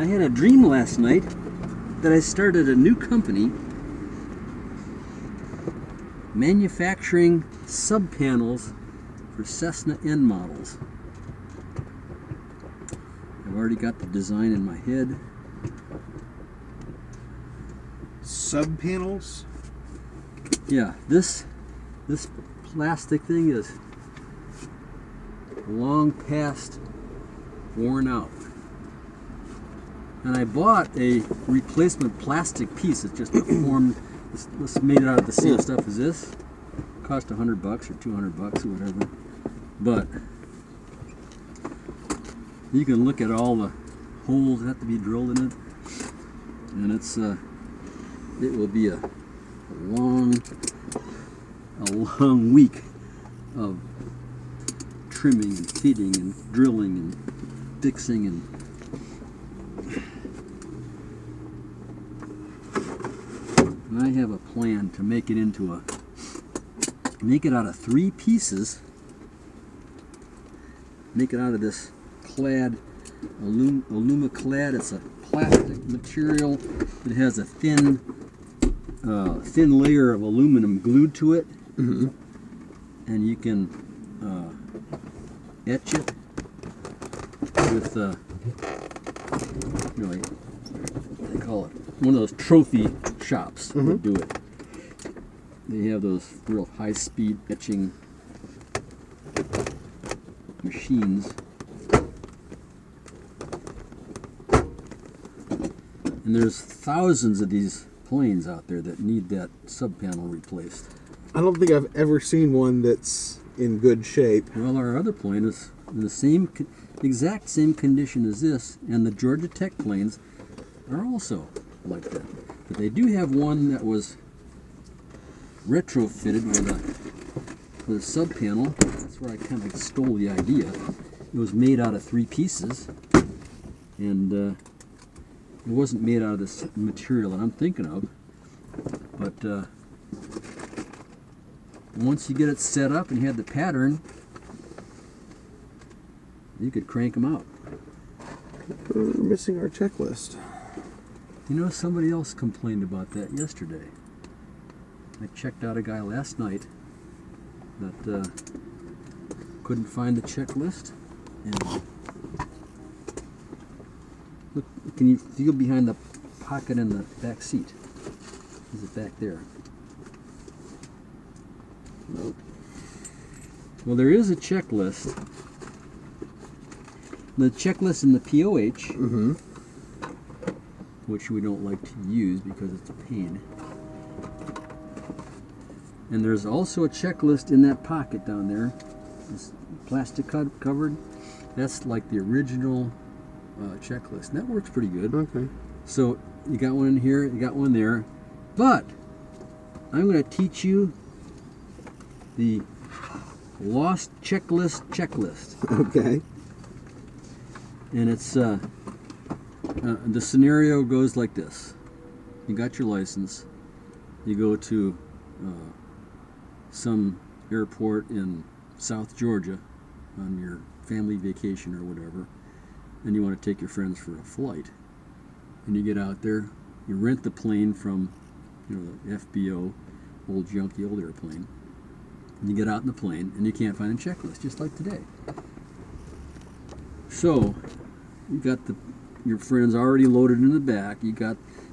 I had a dream last night that I started a new company manufacturing sub-panels for Cessna N models. I've already got the design in my head. Sub-panels? Yeah, this plastic thing is long past worn out. And I bought a replacement plastic piece. It's just a formed, this made it out of the same stuff as this. It cost $100 or $200 or whatever. But you can look at all the holes that have to be drilled in it, and it's it will be a long week of trimming and feeding and drilling and fixing and I have a plan to make it into make it out of 3 pieces. Make it out of this clad, alumaclad. It's a plastic material. It has a thin layer of aluminum glued to it, and you can etch it with you know, what they call it, one of those trophy shops would do it. They have those real high-speed etching machines. And there's thousands of these planes out there that need that sub-panel replaced. I don't think I've ever seen one that's in good shape. Well, our other plane is in the exact same condition as this, and the Georgia Tech planes are also like that. But they do have one that was retrofitted with a sub-panel. That's where I kind of stole the idea. It was made out of 3 pieces, and it wasn't made out of this material that I'm thinking of. But once you get it set up and you have the pattern, you could crank them out. We're missing our checklist. You know, somebody else complained about that yesterday. I checked out a guy last night that couldn't find the checklist. And look, can you feel behind the pocket in the back seat? Is it back there? Nope. Well, there is a checklist. The checklist in the POH, which we don't like to use because it's a pain. And there's also a checklist in that pocket down there. It's plastic covered. That's like the original checklist. And that works pretty good. Okay. So you got one in here, you got one there. But I'm going to teach you the lost checklist. Okay. And it's the scenario goes like this. You got your license. You go to some airport in South Georgia on your family vacation or whatever, and you want to take your friends for a flight. And you get out there, you rent the plane from, you know, the FBO, old junky old airplane. And you get out in the plane and you can't find a checklist, just like today. So you got your friends already loaded in the back. You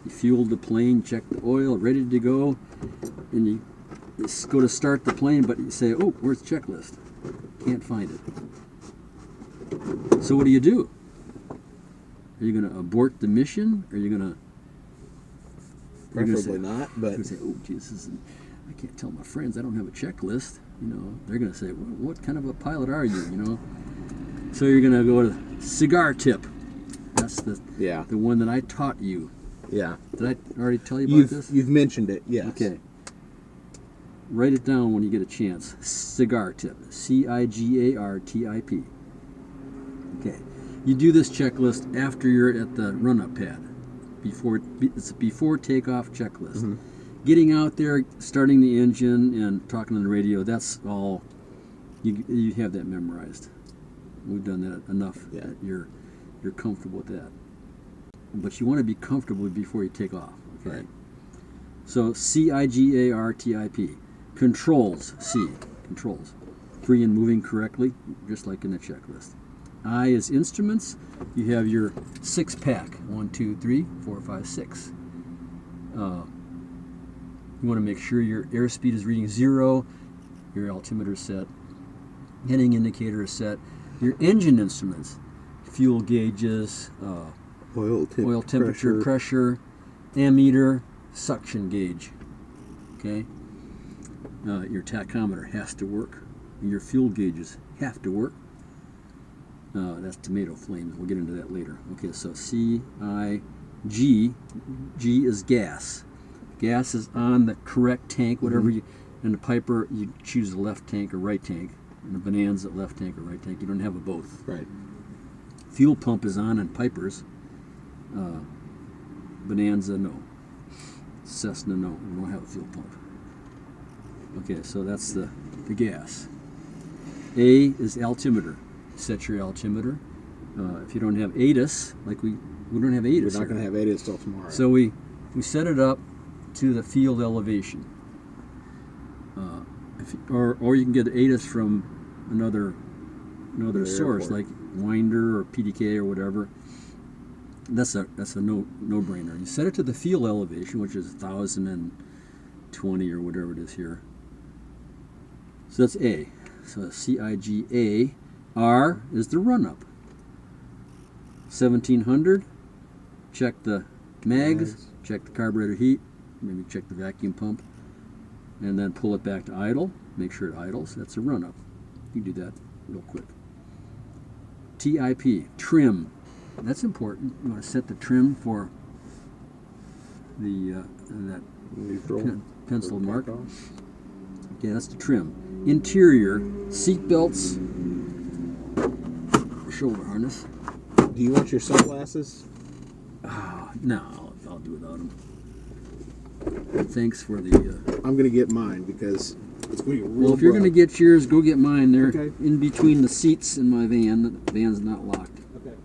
fueled the plane, checked the oil, ready to go, and you go to start the plane, but you say, "Oh, where's the checklist? Can't find it." So what do? Are you going to abort the mission? Or are you going to? Preferably not, but you're going to say, "Oh, Jesus, I can't tell my friends I don't have a checklist." You know, they're going to say, "What kind of a pilot are you?" You know. So you're going to go to cigar tip. That's the one that I taught you. Yeah. Did I already tell you about this? You've mentioned it, yes. Okay. Write it down when you get a chance. Cigar tip. CIGARTIP. Okay. You do this checklist after you're at the run-up pad. It's a before takeoff checklist. Getting out there, starting the engine, and talking on the radio, that's all. You have that memorized. We've done that enough that you're comfortable with that. but you want to be comfortable before you take off. Okay. Right. So CIGARTIP. Controls. C. Controls. Free and moving correctly, just like in the checklist. I is instruments. You have your 6-pack. 1, 2, 3, 4, 5, 6. You want to make sure your airspeed is reading 0. Your altimeter is set. Heading indicator is set. Your engine instruments. Fuel gauges. Oil Temperature, pressure, ammeter, suction gauge. Okay. Your tachometer has to work. Your fuel gauges have to work. That's tomato flames. We'll get into that later. Okay, so C-I-G. G is gas. Gas is on the correct tank. Whatever you, in the Piper, you choose the left tank or right tank. In the Bonanza, left tank or right tank. You don't have a both. Right. Fuel pump is on Pipers. Bonanza, no. Cessna, no. We don't have a fuel pump. Okay, so that's the gas. A is altimeter. Set your altimeter. If you don't have ATIS, like we don't have ATIS. We're not going to have ATIS till tomorrow. So we set it up to the field elevation. Or you can get ATIS from another source, like Winder or PDK or whatever. That's a no-brainer. You set it to the field elevation, which is 1,020 or whatever it is here. So that's A. So CIGA. R is the run-up. 1,700. Check the mags. Check the carburetor heat. Maybe check the vacuum pump. And then pull it back to idle. Make sure it idles. That's a run-up. You can do that real quick. TIP. Trim. That's important. You want to set the trim for the that neutral pencil mark. Okay, that's the trim. Interior, seat belts, shoulder harness. Do you want your sunglasses? No, I'll do without them. Thanks for the... I'm going to get mine because it's going to be real Well, if you're going to get yours, go get mine. They're okay. In between the seats in my van. The van's not locked. Okay.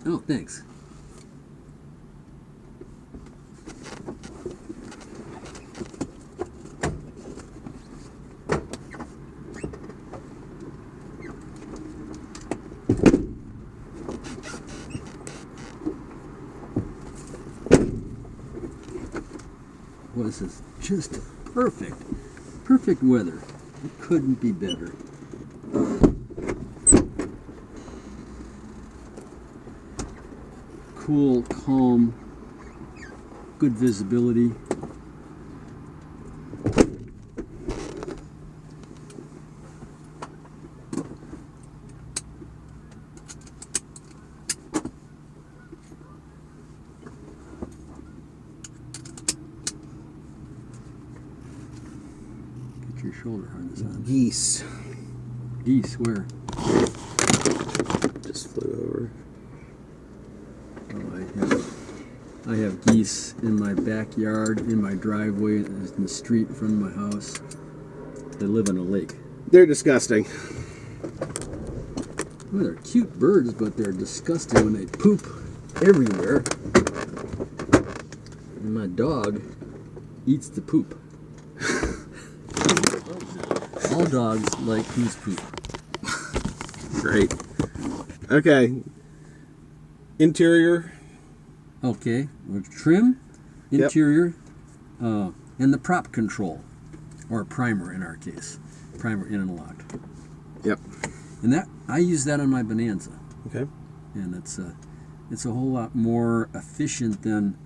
Oh, thanks. Well, this is just perfect. Perfect weather. It couldn't be better. Cool, calm, good visibility. Get your shoulder harness on. Geese. Geese, where? Just flew over. I have geese in my backyard, in my driveway, in the street in front of my house. They live on a lake. They're disgusting. Well, they're cute birds, but they're disgusting when they poop everywhere. And my dog eats the poop. All dogs like whose poop. Great. Okay. Interior. Okay, trim, interior, and the prop control, or primer in our case. Primer in and locked. Yep. And that I use that on my Bonanza. Okay. And it's a whole lot more efficient than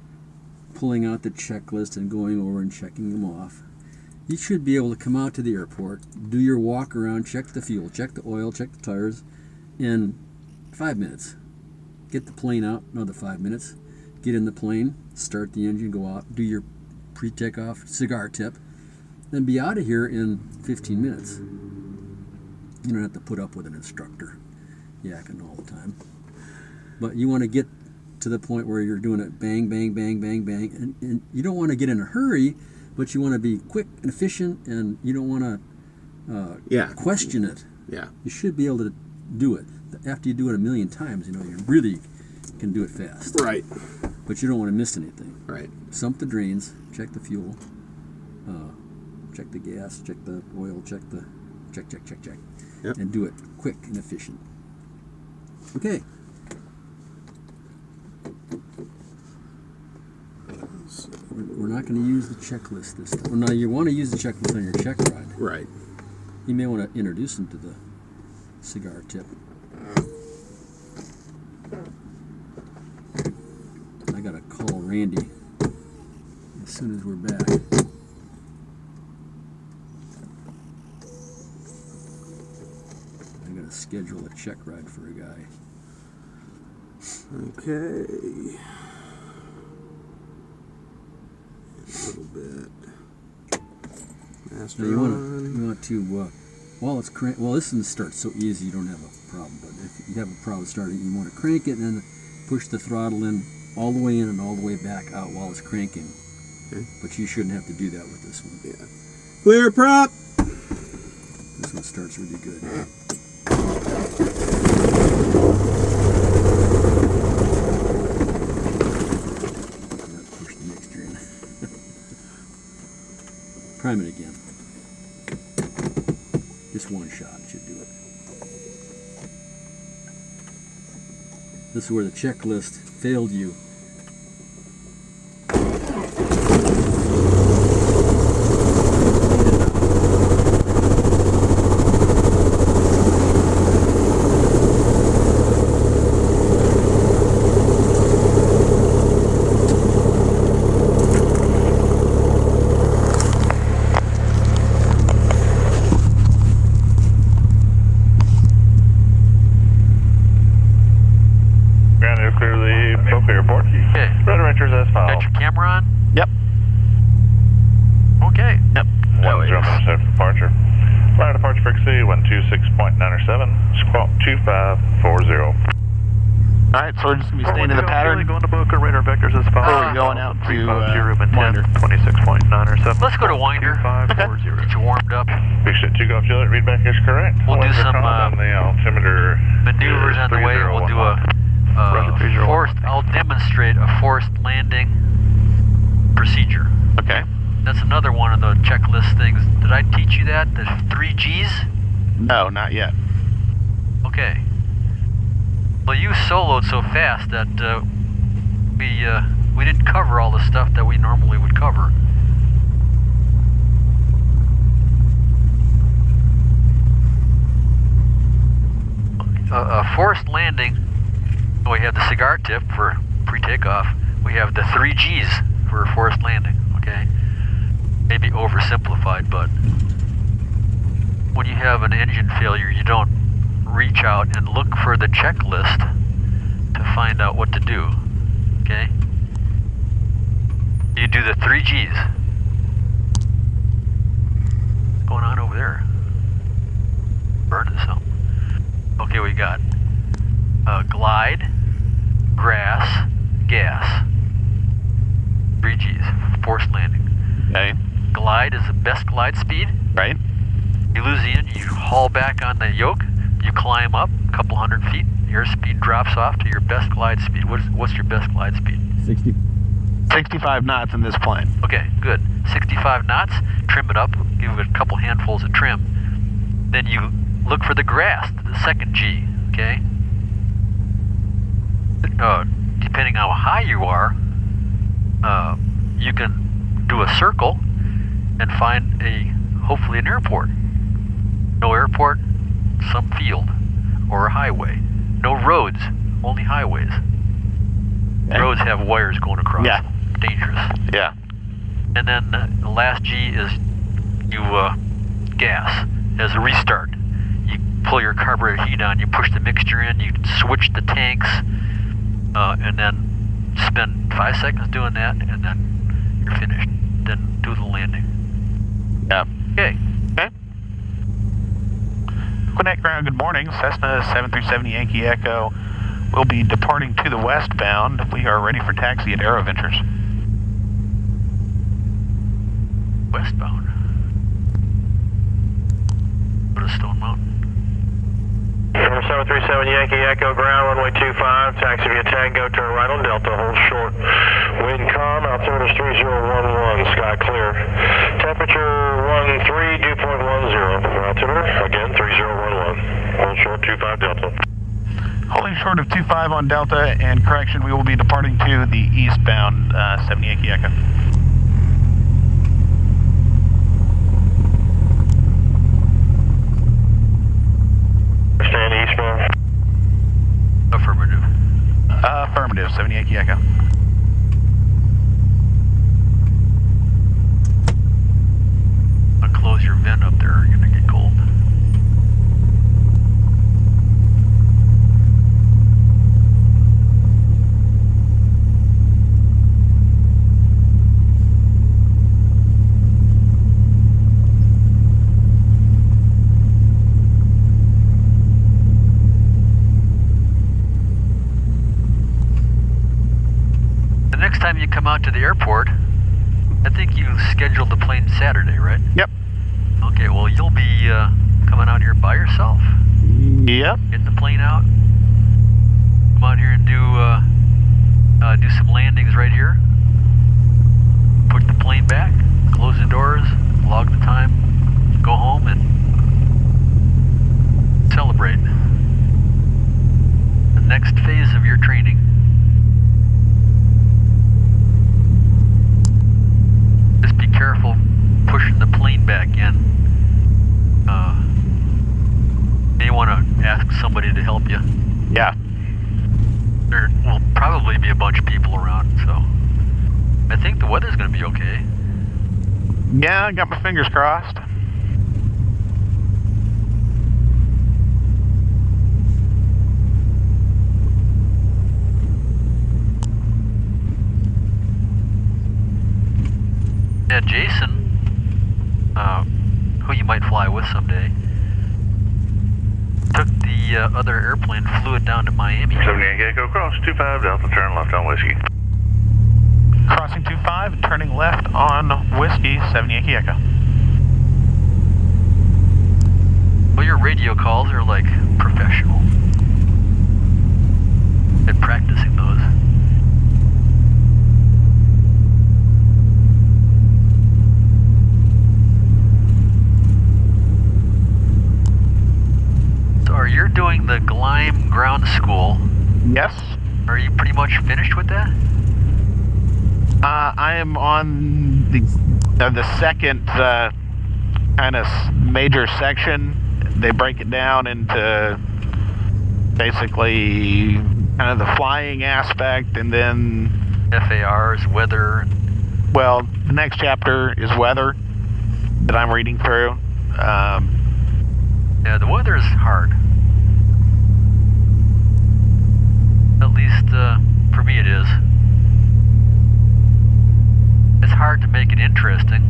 pulling out the checklist and going over and checking them off. You should be able to come out to the airport, do your walk around, check the fuel, check the oil, check the tires in 5 minutes. Get the plane out, another 5 minutes. Get in the plane, start the engine, go out, do your pre-takeoff cigar tip, then be out of here in 15 minutes. You don't have to put up with an instructor yakking all the time. But you want to get to the point where you're doing it bang, bang, bang, bang, bang. And you don't want to get in a hurry, but you want to be quick and efficient, and you don't want to question it. Yeah. You should be able to do it. After you do it a million times, you know, you really can do it fast. Right. But you don't want to miss anything. Right. Sump the drains, check the fuel, check the gas, check the oil, check. Yep. And do it quick and efficient. Okay. We're not going to use the checklist this time. Well, now, you want to use the checklist on your check ride. Right. You may want to introduce them to the cigar tip. I got to call Randy as soon as we're back. I got to schedule a check ride for a guy. Okay. A little bit. Master Now you on. want to while it's well, this one starts so easy you don't have a problem. But if you have a problem starting, you want to crank it and then push the throttle in all the way in and all the way back out while it's cranking. Okay. But you shouldn't have to do that with this one. Yeah. Clear prop. This one starts really good. Push the mixture in. Prime it again. Just one shot should do it. This is where the checklist failed you. Got your camera on? Yep. Okay. Yep. One German set for departure. Line of departure for exceed 126.907, squawk 2540. Alright, so we're just going to be staying in the pattern. Going to Boca, radar vectors as Or follows. we're going out to Winder. 26.907. Let's go to Winder. 2540. Get you warmed up. Big shit 2 Golf Juliet, readback is correct. We'll do some on the altimeter maneuvers on the way. We'll do a I'll demonstrate a forced landing procedure. Okay. That's another one of the checklist things. Did I teach you that? The 3 Gs? No, not yet. Okay. Well, you soloed so fast that we didn't cover all the stuff that we normally would cover. A forced landing. We have the cigar tip for pre-takeoff. We have the 3 Gs for forced landing, okay? Maybe oversimplified, but when you have an engine failure, you don't reach out and look for the checklist to find out what to do, okay? You do the 3 Gs. What's going on over there? Burning something. Okay, we got glide, grass, gas. 3 Gs, forced landing. Okay. Glide is the best glide speed. Right. You lose the engine, you haul back on the yoke, you climb up a couple hundred feet, airspeed drops off to your best glide speed. What's your best glide speed? 65 knots in this plane. Okay, good. 65 knots, trim it up, give it a couple handfuls of trim. Then you look for the grass, the second G, okay? Depending on how high you are, you can do a circle and find hopefully an airport. No airport, some field or a highway. No roads, only highways. Okay. Roads have wires going across. Yeah. Dangerous. Yeah. And then the last G is you gas as a restart. You pull your carburetor heat on, you push the mixture in, you switch the tanks, and then spend 5 seconds doing that, and then you're finished. Then do the landing. Yeah. Okay. Okay. Gwinnett Ground, good morning. Cessna 737 Yankee Echo will be departing to the westbound. We are ready for taxi at AeroVentures. Westbound. Go to Stone Mountain. Number 737 Yankee Echo ground, runway 25, taxi via Tango, turn right on Delta, hold short. Wind calm, altimeter is 3011, sky clear. Temperature 13, dew point 10. Altimeter, again 3011. Hold short, 25 Delta. Holding short of 25 on Delta, and correction, we will be departing to the eastbound 7 Yankee Echo. Stand eastbound. Affirmative. Affirmative, 7 Yankee Echo. I'll close your vent up there, you're gonna get cold. The next time you come out to the airport, I think you scheduled the plane Saturday, right? Yep. Okay, well, you'll be coming out here by yourself, Yep. getting the plane out. Come out here and do some landings right here. Put the plane back, close the doors, log the time, go home and celebrate the next phase of your training. Just be careful pushing the plane back in. May want to ask somebody to help you. Yeah. There will probably be a bunch of people around, so I think the weather's going to be okay. Yeah, I got my fingers crossed. Yeah, Jason, who you might fly with someday, took the other airplane, flew it down to Miami. 7 Yankee Echo, cross 25 Delta, turn left on Whiskey. Crossing 25 and turning left on Whiskey, 7 Yankee Echo. Well, your radio calls are like professional. Been practicing those. You're doing the Gleim ground school. Yes. Are you pretty much finished with that? I am on the second kind of major section. They break it down into basically kind of the flying aspect, and then FARs, weather. Well, the next chapter is weather that I'm reading through. Yeah, the weather is hard. At least for me it is. It's hard to make it interesting.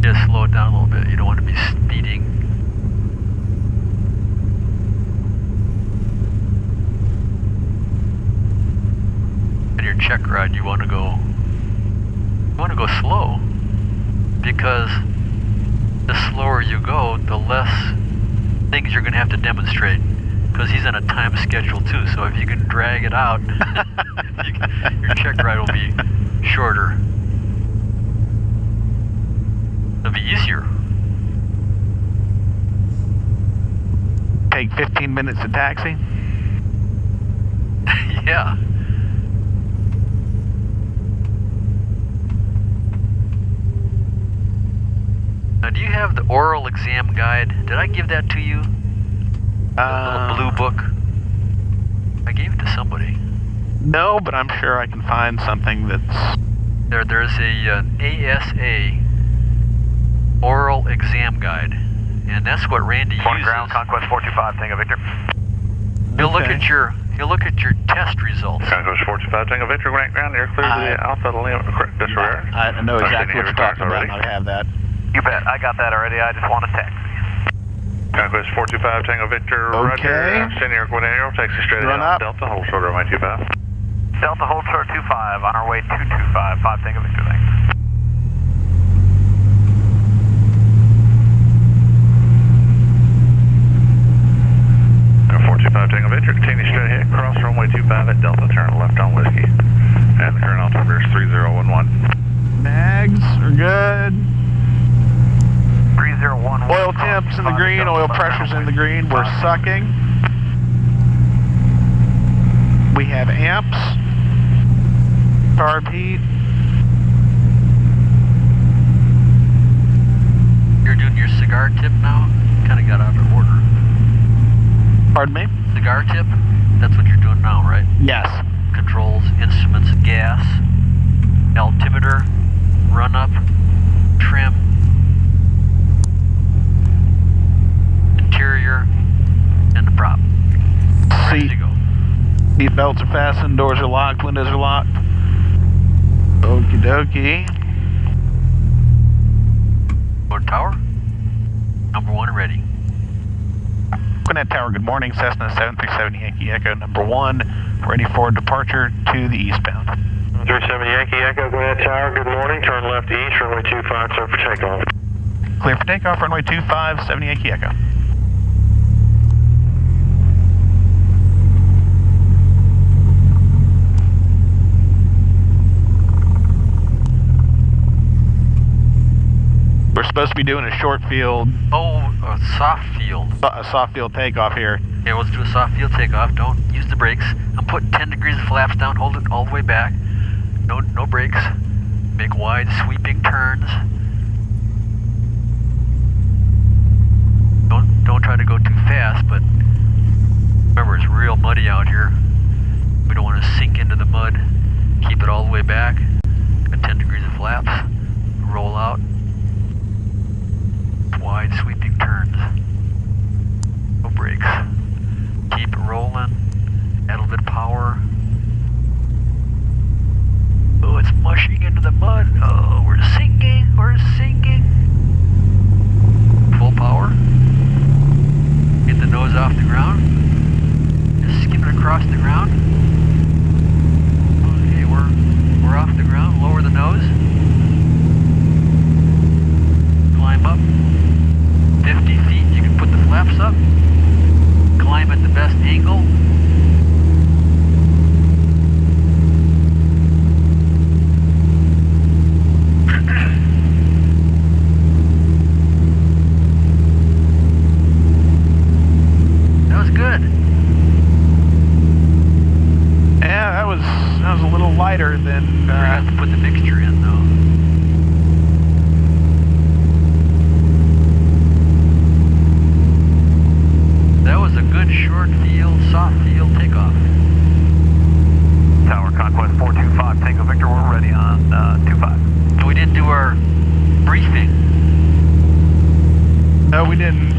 Just slow it down a little bit. You don't want to be speeding. In your check ride, you want to go slow, because the slower you go, the less things you're going to have to demonstrate, because he's on a time schedule too. So if you can drag it out, your check ride will be shorter. It'll be easier. Take 15 minutes to taxi. Yeah. Now, do you have the oral exam guide? Did I give that to you? The little blue book? gave it to somebody. No, but I'm sure I can find something that's... There's a ASA oral exam guide, and that's what Randy uses. Ground, Conquest 425, Tango Victor. He'll look at your test results. Conquest 425, Tango Victor, went ground, you're clear to the Alpha Lima, correct, disregard. I know exactly what you're talking about, and I have that. You bet, I got that already, I just want to taxi. Conquest 425, Tango Victor, Okay. Roger. Senior Guineo, taxi straight Run ahead. up. Delta, hold short runway 25. Delta hold short 25, on our way 225, 5 Tango Victor, thanks. Go 425, Tango Victor, continue straight ahead, cross runway 25 at Delta, turn left on Whiskey. And the current altimeter is 3011. Mags are good. 3011. Oil temps in the green, oil pressure's in the green. We're sucking. We have amps. Carb heat. You're doing your cigar tip now? Kind of got out of order. Pardon me? Cigar tip? That's what you're doing now, right? Yes. Controls, instruments, gas, altimeter, run up, trim, interior, and the prop. Ready to go. Seat belts are fastened, doors are locked, windows are locked. Okie dokie. Go to tower. Number 1 ready. Gwinnett Tower, good morning. Cessna 737 Yankee Echo number 1, ready for departure to the eastbound. 37 Yankee Echo, Gwinnett Tower, good morning. Turn left east, runway 25, clear for takeoff. Clear for takeoff, runway 25, 7 Yankee Echo. We're supposed to be doing a short field, A soft field. a soft field takeoff here. Yeah, let's do a soft field takeoff. Don't use the brakes. I'm putting 10 degrees of flaps down. Hold it all the way back. No brakes. Make wide sweeping turns. Don't try to go too fast, but remember it's real muddy out here. We don't want to sink into the mud. Keep it all the way back. Got 10 degrees of flaps. Roll out. Wide sweeping turns. No brakes. Keep it rolling. Add a little bit of power. Oh, it's mushing into the mud. Oh, we're sinking. We're sinking. Full power. Get the nose off the ground. Just skim it across the ground. Okay, we're off the ground. Lower the nose. Climb up. 50 feet, you can put the flaps up. Climb at the best angle. That was good. Yeah, that was a little lighter than. We're gonna have to put the mixture in though. That was a good short field, soft field takeoff. Tower, Conquest 425, Tango Victor, we're ready on 25. We didn't do our briefing. No, we didn't.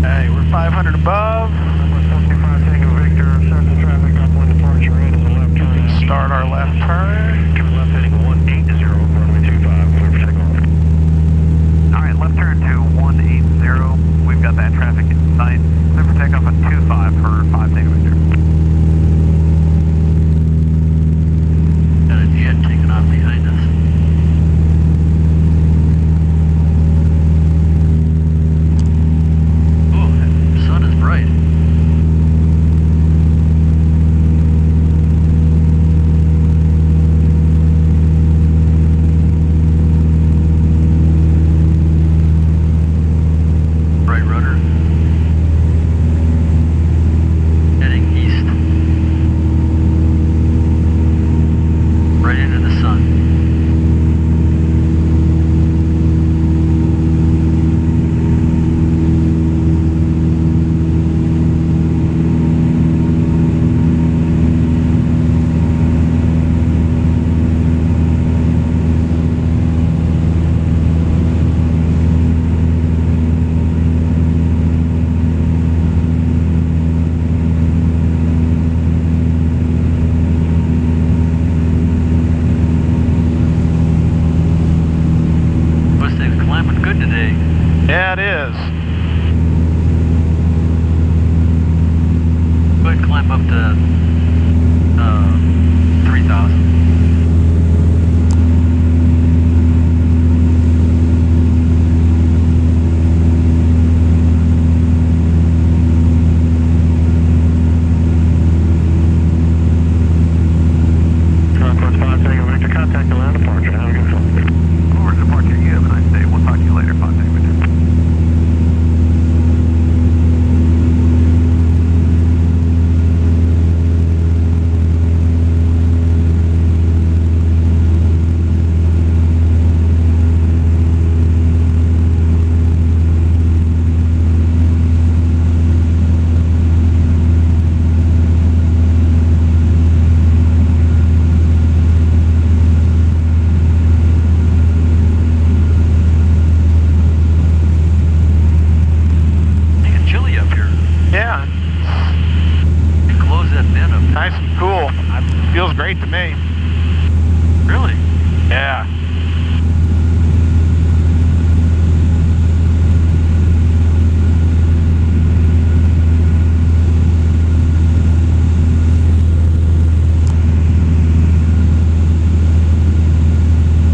Hey, we're 500 above. Conquest 425, Tango Victor, circle traffic, upwind departure rate is 11. climb up to 3,000. Northwest 5, Tango Victor, contact the land departure. Have a good flight. Forward departure, you have a nice day. We'll talk to you later, Ponte. Yeah, They close that vent up. nice and cool. Feels great to me. Really? Yeah.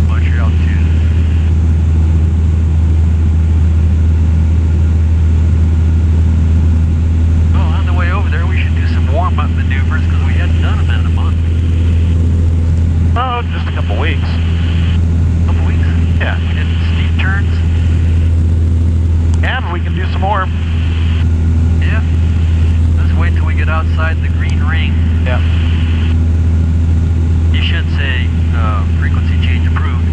Watch your altitude. Oh, on the way over there, we should do some warm-up maneuvers because we hadn't done them in a month. Oh, just a couple weeks. Couple weeks? Yeah. We did steep turns. Yeah, but we can do some more. Yeah. Let's wait till we get outside the green ring. Yeah. You should say frequency change approved.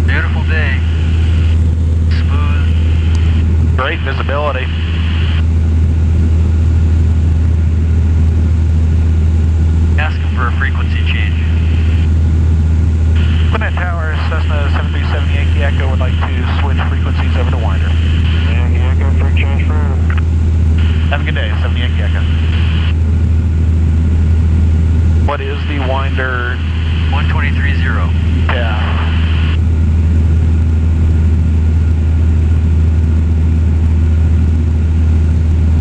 Beautiful day. Smooth. Great visibility. Asking for a frequency change. Gwinnett Tower, Cessna 737 Yankee Echo would like to switch frequencies over to Winder. Yankee Echo, freak change approved. Have a good day, 7 Yankee Echo. What is the Winder? 123.0. Yeah.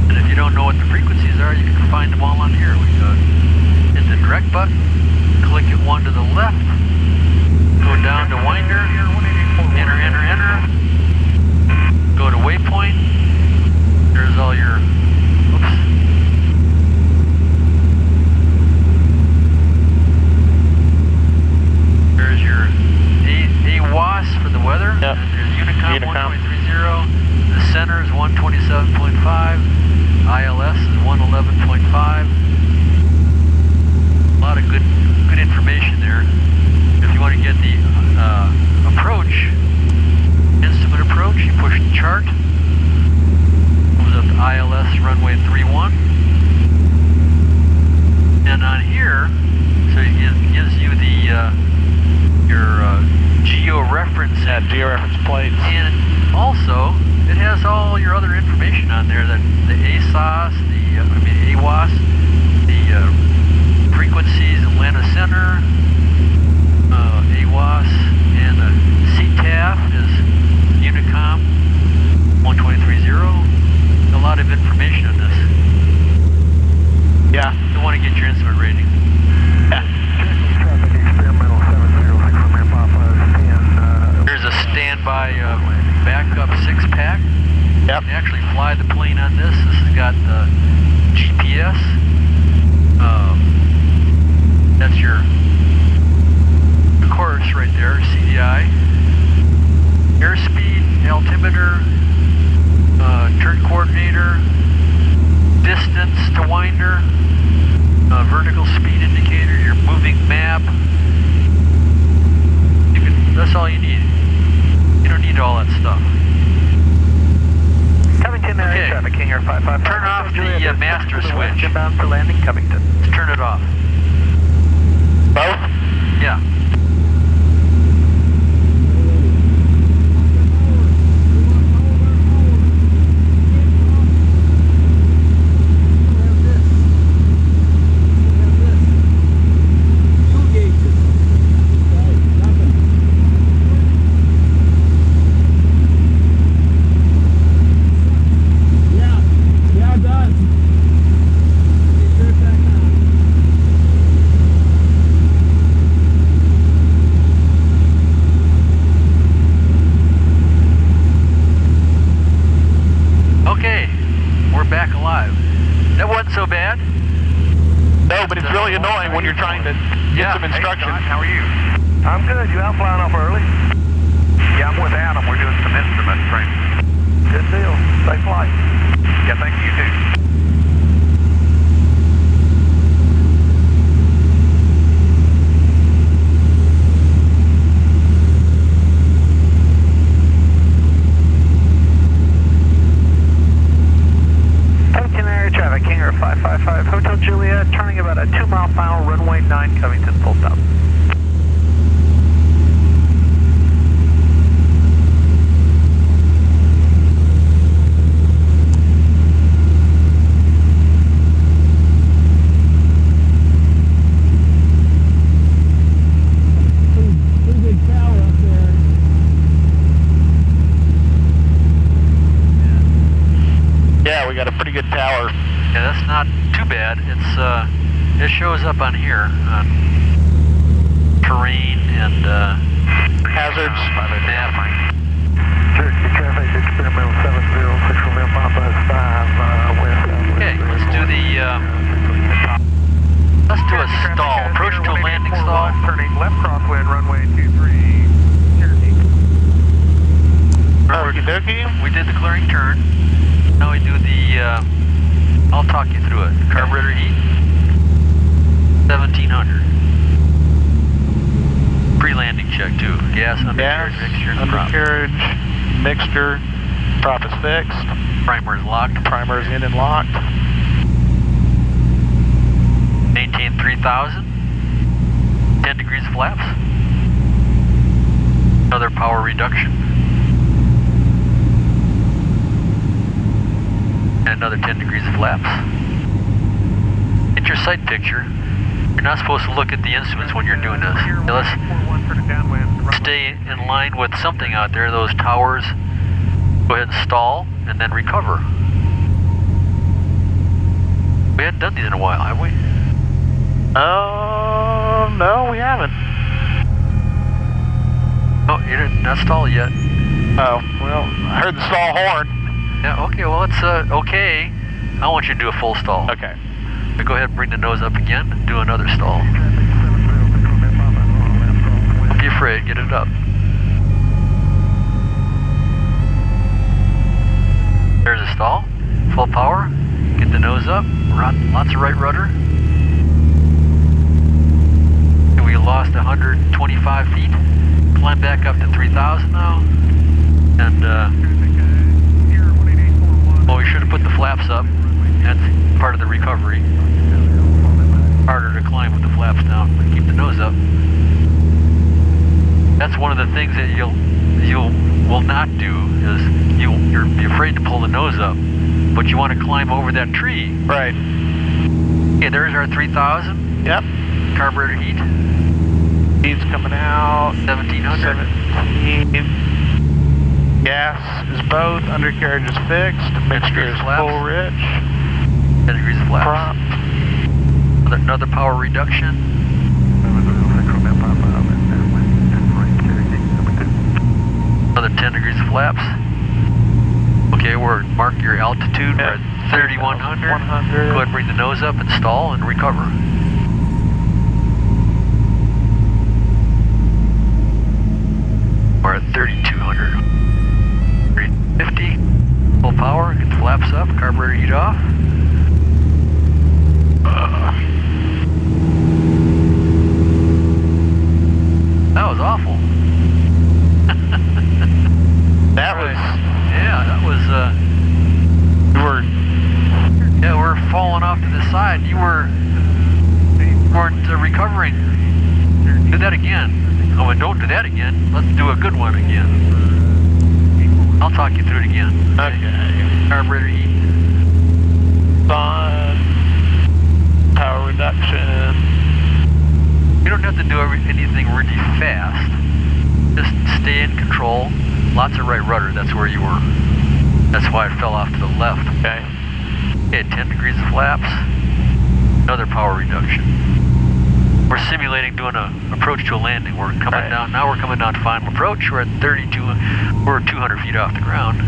And if you don't know what the frequencies are, you can find them all on here. We hit the direct button, click it one to the left, go down to Winder, enter, enter, enter, go to waypoint. There's all your, oops. There's your AWAS for the weather. Yep. There's Unicom, Unicom. 1.30. The center is 127.5. ILS is 111.5. A lot of good information there. If you want to get the approach, instrument approach, you push the chart. Goes up to ILS runway 31. And on here, so it gives you the your geo-reference. Yeah, georeference plates. And also, it has all your other information on there, that the ASOS, AWAS, the frequencies, Atlanta Center, AWAS, and the CTAF is Unicom 123.0. A lot of information on this. Yeah. You want to get your instrument rating. Yeah. Traffic experimental 706 from Airport 510. There's a standby backup 6-pack. Yep. You can actually fly the plane on this. This has got the GPS. That's your course right there, CDI. Airspeed, altimeter, turn coordinator, distance to Winder, vertical speed indicator, your moving map. That's all you need. You don't need all that stuff. Covington, Okay. traffic, King Air 555. Turn off the master switch. Inbound for landing, Covington. Let's turn it off. Both? Yeah. back alive. That wasn't so bad. No, but it's really annoying when you're trying to get some instruction. Hey, Scott, how are you? I'm good. You out flying off early? Yeah, I'm with Adam. We're doing some instrument training. Good deal. Safe flight. Yeah, thank you, you too. Traffic, Hangar 555, Hotel Juliet, turning about a 2-mile final, runway 9, Covington, full stop. Pretty big tower up there. Yeah, we got a pretty good tower. Yeah, that's not too bad. It shows up on here on terrain and Hazards. map. Traffic experimental 706 from M5 west. Okay, let's do a stall. Approach to a landing stall. Turning left crosswind, runway 23. Okie dokie. We did the clearing turn. Now we do the. I'll talk you through it. Carburetor heat. 1700. Pre-landing check too. Gas, undercarriage, mixture, and prop. Undercarriage, mixture, prop is fixed. Primer is locked. Primer is in and locked. Maintain 3000. 10 degrees flaps. Another power reduction. And another 10 degrees of flaps. Get your sight picture. You're not supposed to look at the instruments when you're doing this. Now let's stay in line with something out there, those towers. Go ahead and stall, and then recover. We hadn't done these in a while, have we? No, we haven't. Oh, you didn't not stall yet. Oh, well, I heard the stall horn. Yeah, okay, well, it's okay. I want you to do a full stall. Okay. So go ahead and bring the nose up again and do another stall. Don't be afraid, get it up. There's a stall, full power. Get the nose up, lots of right rudder. And we lost 125 feet. Climb back up to 3,000 now. And, well, we should have put the flaps up. That's part of the recovery. Harder to climb with the flaps down, but keep the nose up. That's one of the things that you will not do is you're be afraid to pull the nose up, but you want to climb over that tree. Right. Okay, there's our 3,000. Yep. Carburetor heat. Heat's coming out. 1700. 17. Gas is both. Undercarriage is fixed. Mixture is full rich. 10 degrees of flaps. Prop. Another power reduction. Another 10 degrees of flaps. Okay, mark your altitude. We're at 3,100. Go ahead and bring the nose up and stall and recover. We're at 3,200. 350. Full power. Get the flaps up. Carburetor heat off. That was awful. That was. Yeah, that was. We're falling off to the side. You weren't recovering. Do that again. Oh, and don't do that again. Let's do a good one again. I'll talk you through it again. Okay. Carburetor heat. Fun. Power reduction. You don't have to do anything really fast. Just stay in control. Lots of right rudder. That's where you were. That's why it fell off to the left. Okay. Okay, 10 degrees of flaps. Another power reduction. We're simulating doing an approach to a landing. We're coming down. Now we're coming down to final approach. We're at 32. We're 200 feet off the ground.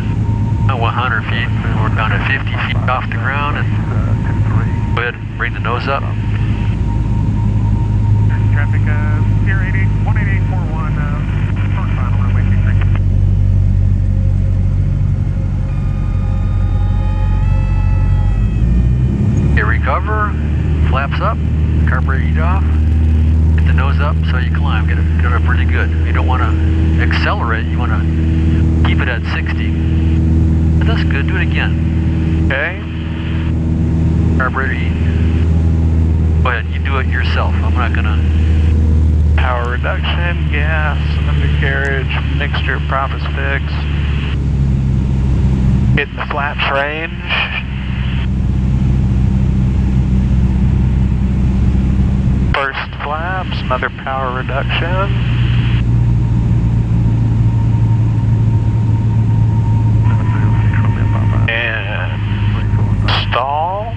Not 100 feet. We're down to 50 feet off the ground, and go ahead and bring the nose up. Traffic, Pier 18841, first final runway 23. Okay, recover, flaps up, carburetor heat off, get the nose up so you climb, get it up pretty good. You don't want to accelerate, you want to keep it at 60. But that's good, do it again. Okay. Carburetor heat. Go ahead, you do it yourself. I'm not gonna. Power reduction, gas, undercarriage, mixture, propus fix. Hitting the flaps range. First flaps, another power reduction. And stall.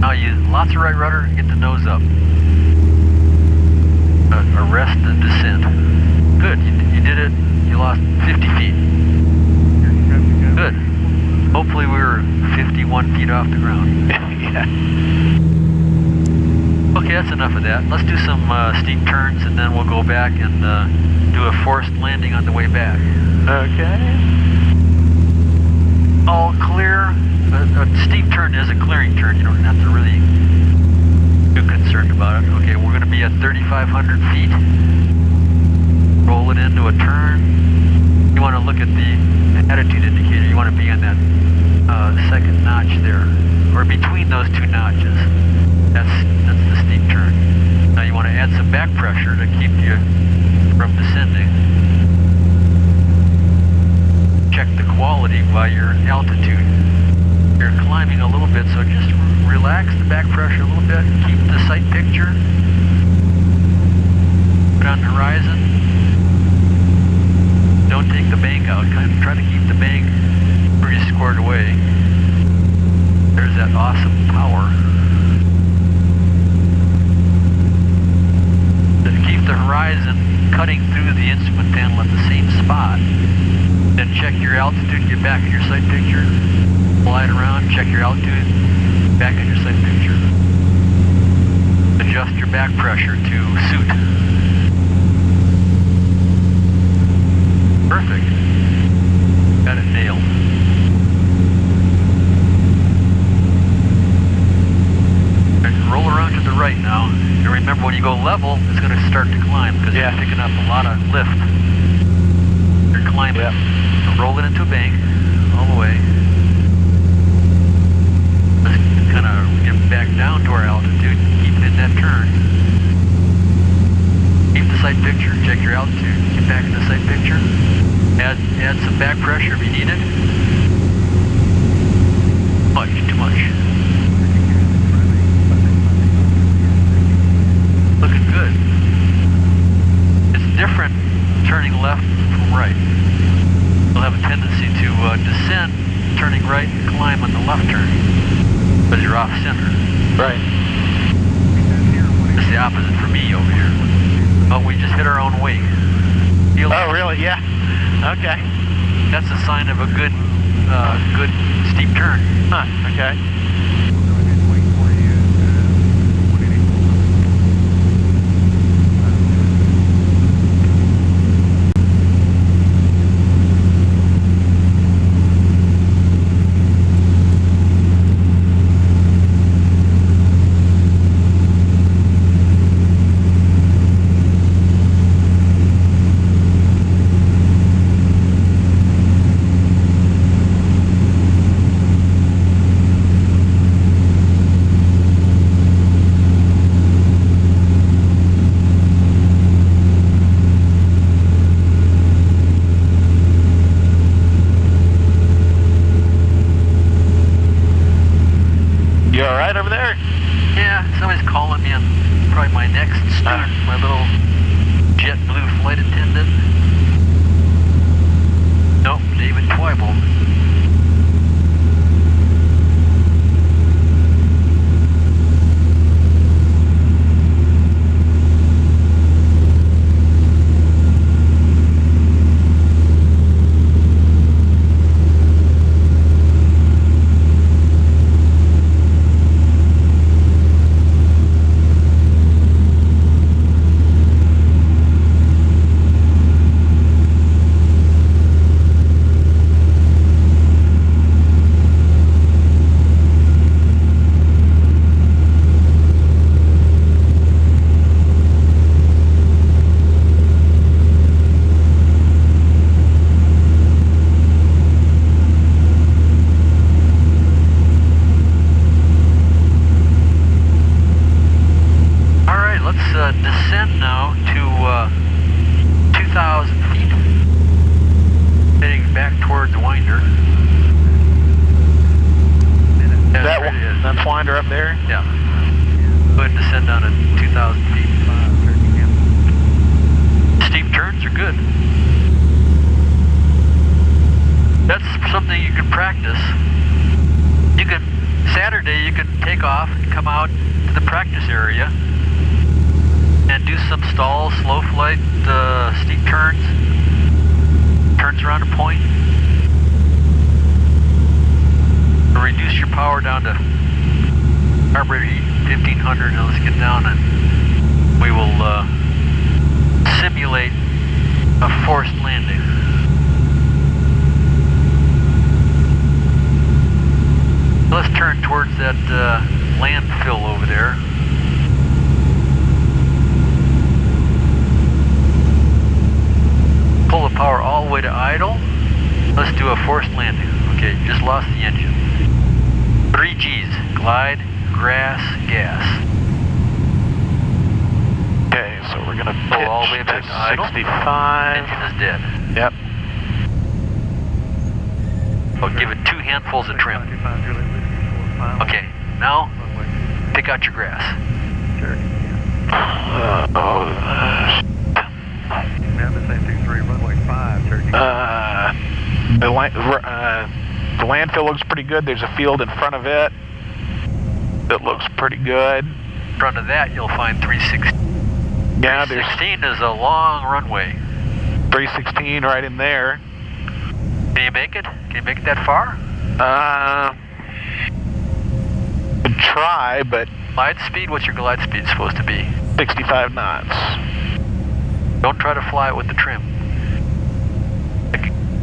Now use lots of right rudder, get the nose up. Arrest and descend. Good, you did it. You lost 50 feet. Good. Hopefully we were 51 feet off the ground. Yeah. Okay, that's enough of that. Let's do some steep turns, and then we'll go back and do a forced landing on the way back. Okay. All clear. A steep turn is a clearing turn. You don't have to really be too concerned about it. Okay, we're going to be at 3,500 feet. Roll it into a turn. You want to look at the attitude indicator. You want to be on that second notch there, or between those two notches. That's the steep turn. Now you want to add some back pressure to keep you from descending. Check the quality by your altitude. You're climbing a little bit, so just relax the back pressure a little bit. Keep the sight picture. Put on the horizon. Don't take the bank out. Try to keep the bank pretty squared away. There's that awesome power. Then keep the horizon cutting through the instrument panel at the same spot. Then check your altitude, get back in your sight picture. Slide around, check your altitude, back in your sight picture. Adjust your back pressure to suit. Perfect. Got it nailed. And roll around to the right now. And remember, when you go level, it's going to start to climb because you're picking up a lot of lift. You're climbing. Yeah. So roll it into a bank all the way. Let's kind of get back down to our altitude, keep it in that turn. Keep the sight picture, check your altitude, get back in the sight picture. Add some back pressure if you need it. Too much. Looking good. It's different turning left from right. You'll have a tendency to descend, turning right, and climb on the left turn. Because you're off center. Right. It's the opposite for me over here. Oh, we just hit our own wake. Oh, really? Yeah. Okay. That's a sign of a good steep turn. Huh. Okay. Somebody's calling me on probably my next student, my little JetBlue flight attendant. Nope, David Twybold. flynder up there? Yeah. Go ahead and descend down to 2,000 feet. Steep turns are good. That's something you can practice. Saturday you can take off and come out to the practice area and do some stalls, slow flight, steep turns around a point. Reduce your power down to carburetor heat 1500. Now let's get down and we will simulate a forced landing. Let's turn towards that landfill over there. Pull the power all the way to idle. Let's do a forced landing. Okay, just lost the engine. 3 G's, glide, grass, gas. Okay, so we're gonna pull all the way back to idle. 65. Engine is dead. Yep. I'll give it 2 handfuls of trim. Okay, now pick out your grass. The landfill looks pretty good. There's a field in front of it that looks pretty good. In front of that, you'll find 316. Yeah, 316 is a long runway. 316 right in there. Can you make it? Can you make it that far? Could try, but... Glide speed? What's your glide speed supposed to be? 65 knots. Don't try to fly it with the trim.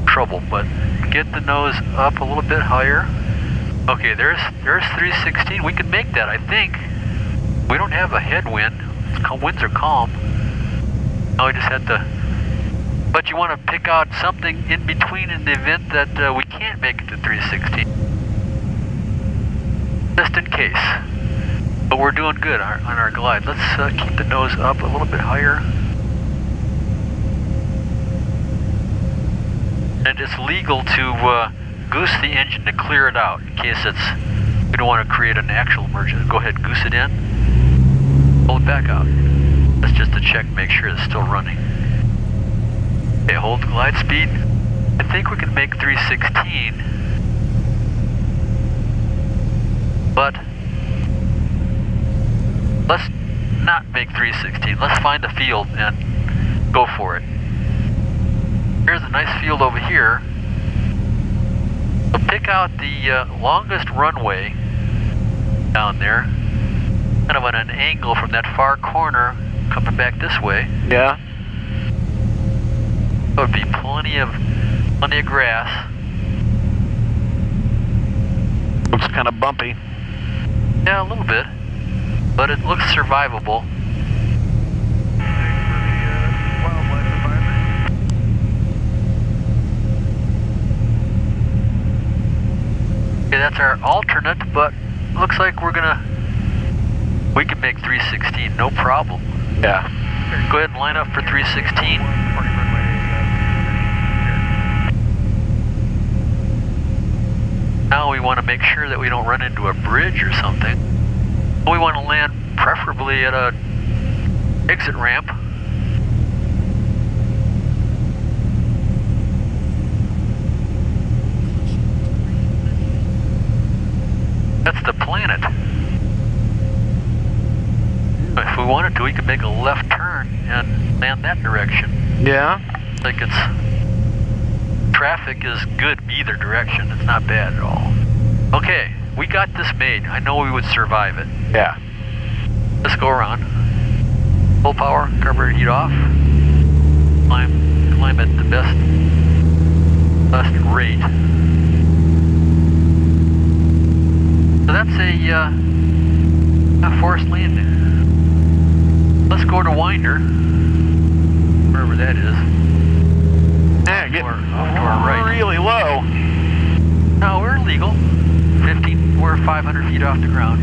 Trouble, but get the nose up a little bit higher. Okay, there's 316. We can make that, I think. We don't have a headwind. Winds are calm. Now we just had to... But you want to pick out something in between in the event that we can't make it to 316. Just in case. But we're doing good on our glide. Let's keep the nose up a little bit higher. And it's legal to goose the engine to clear it out in case we don't want to create an actual emergency. Go ahead, goose it in. Pull it back out. That's just to check, make sure it's still running. Okay, hold the glide speed. I think we can make 316. But let's not make 316. Let's find a field and go for it. Here's a nice field over here. So pick out the longest runway down there, kind of on an angle from that far corner coming back this way. Yeah. There would be plenty of grass. Looks kind of bumpy. Yeah, a little bit, but it looks survivable. Okay, that's our alternate, but looks like we can make 316, no problem. Yeah. Go ahead and line up for 316. Now we want to make sure that we don't run into a bridge or something. We want to land preferably at a exit ramp. That's the planet. If we wanted to, we could make a left turn and land that direction. Yeah. Like traffic is good either direction. It's not bad at all. Okay, we got this made. I know we would survive it. Yeah. Let's go around. Full power, carburetor heat off. Climb at the best rate. So that's a forced landing. Let's go to Winder, wherever that is. Yeah, getting off to our right. Really low. No, we're legal. We're 500 feet off the ground.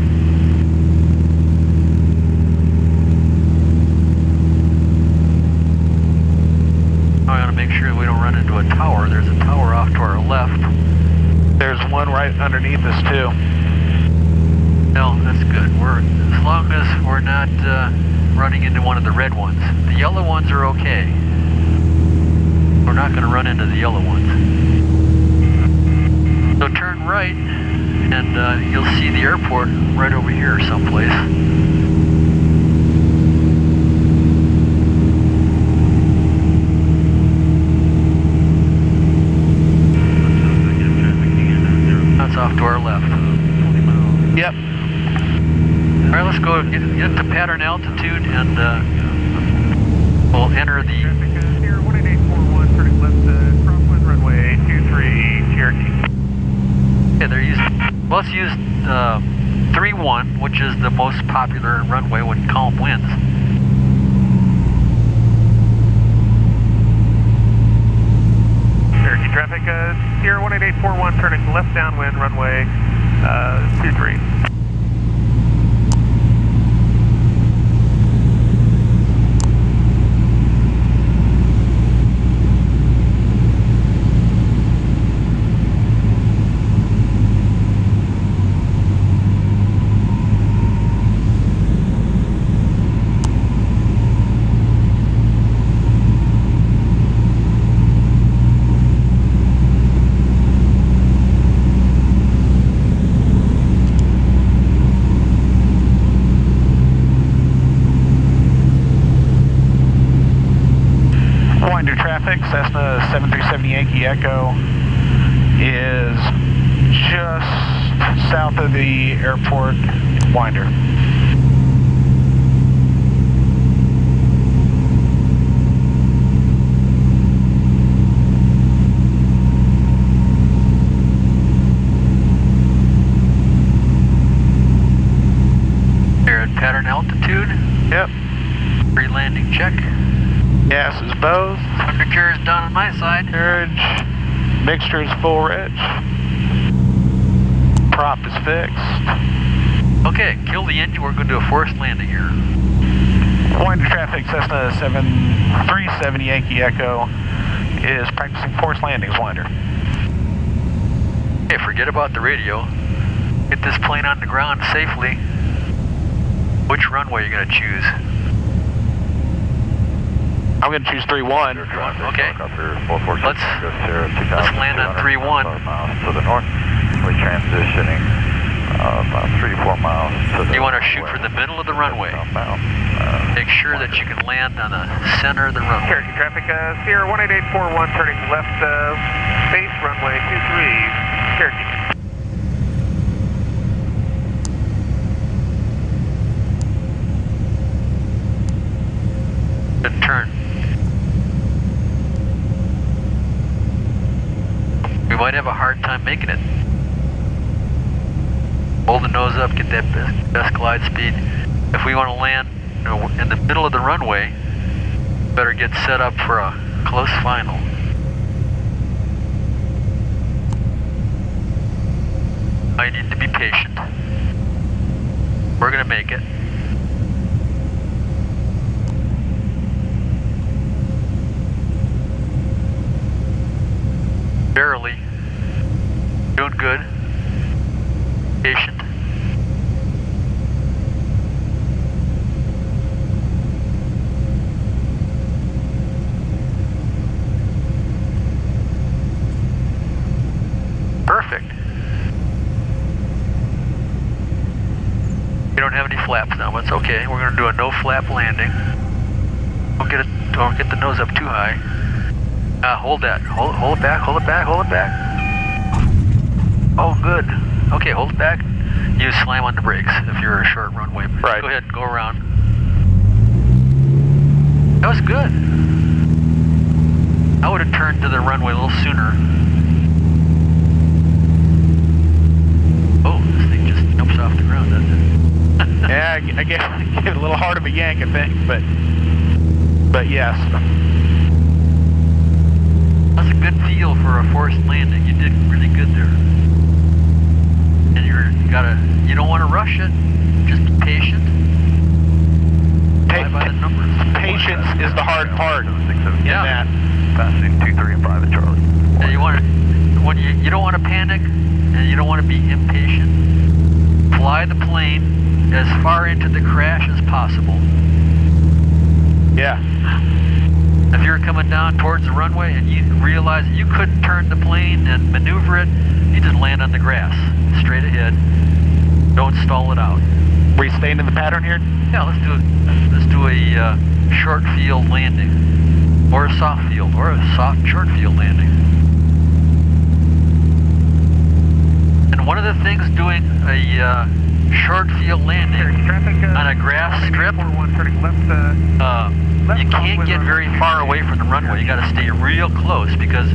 I want to make sure we don't run into a tower. There's a tower off to our left. There's one right underneath us too. No, that's good. As long as we're not running into one of the red ones. The yellow ones are okay. We're not going to run into the yellow ones. So turn right, and you'll see the airport right over here someplace. That's off to our left. Yep. All right, let's go get to pattern altitude, and we'll enter the... Here, 18841, turning left, crosswind runway 23, Cherokee. Yeah, they're using... Let's use 31, which is the most popular runway when calm winds. Cherokee traffic, Sierra 18841, turning left downwind runway 23. Cessna 7370 Yankee Echo is just south of the airport winder. Here at pattern altitude. Yep. Pre-landing check. Gas is both. Temperature is done on my side. Carriage. Mixture is full rich. Prop is fixed. Okay, kill the engine. We're going to do a forced landing here. Winder traffic, Cessna 7370 Yankee Echo is practicing forced landings, winder. Okay, forget about the radio. Get this plane on the ground safely. Which runway are you going to choose? I'm going to choose 3-1. Okay. Let's land on 3-1. To the north. We're transitioning about 3 to 4 miles to the... You want to shoot for the middle of the runway. Make sure that you can land on the center of the runway. Cherokee traffic, Sierra 18841, turning left base runway 23, Cherokee. Good turn. We might have a hard time making it. Hold the nose up, get that best glide speed. If we want to land in the middle of the runway, better get set up for a close final. I need to be patient. We're going to make it. Barely. Doing good. Patient. Perfect. We don't have any flaps now, but it's okay. We're going to do a no flap landing. Don't get the nose up too high. Hold that. Hold it back, hold it back, hold it back. Oh, good. Okay, hold it back. You slam on the brakes if you're a short runway. Right. Go ahead and go around. That was good. I would have turned to the runway a little sooner. Oh, this thing just jumps off the ground, doesn't it? Yeah, I gave it a little hard of a yank, I think, but yes. That's a good feel for a forced landing. You did really good there. And you don't want to rush it. Just be patient. By the numbers. Patience is the hard part in that. Passing 2, 3, and 5 at Charlie. And you don't want to panic, and you don't want to be impatient. fly the plane as far into the crash as possible. Yeah. If you're coming down towards the runway and you realize that you couldn't turn the plane and maneuver it, you just land on the grass, straight ahead. Don't stall it out. Are we staying in the pattern here? Yeah, let's do a short field landing, or a soft field, or a soft short field landing. And one of the things doing a short field landing on a grass strip, you can't get very far away from the runway. You got to stay real close because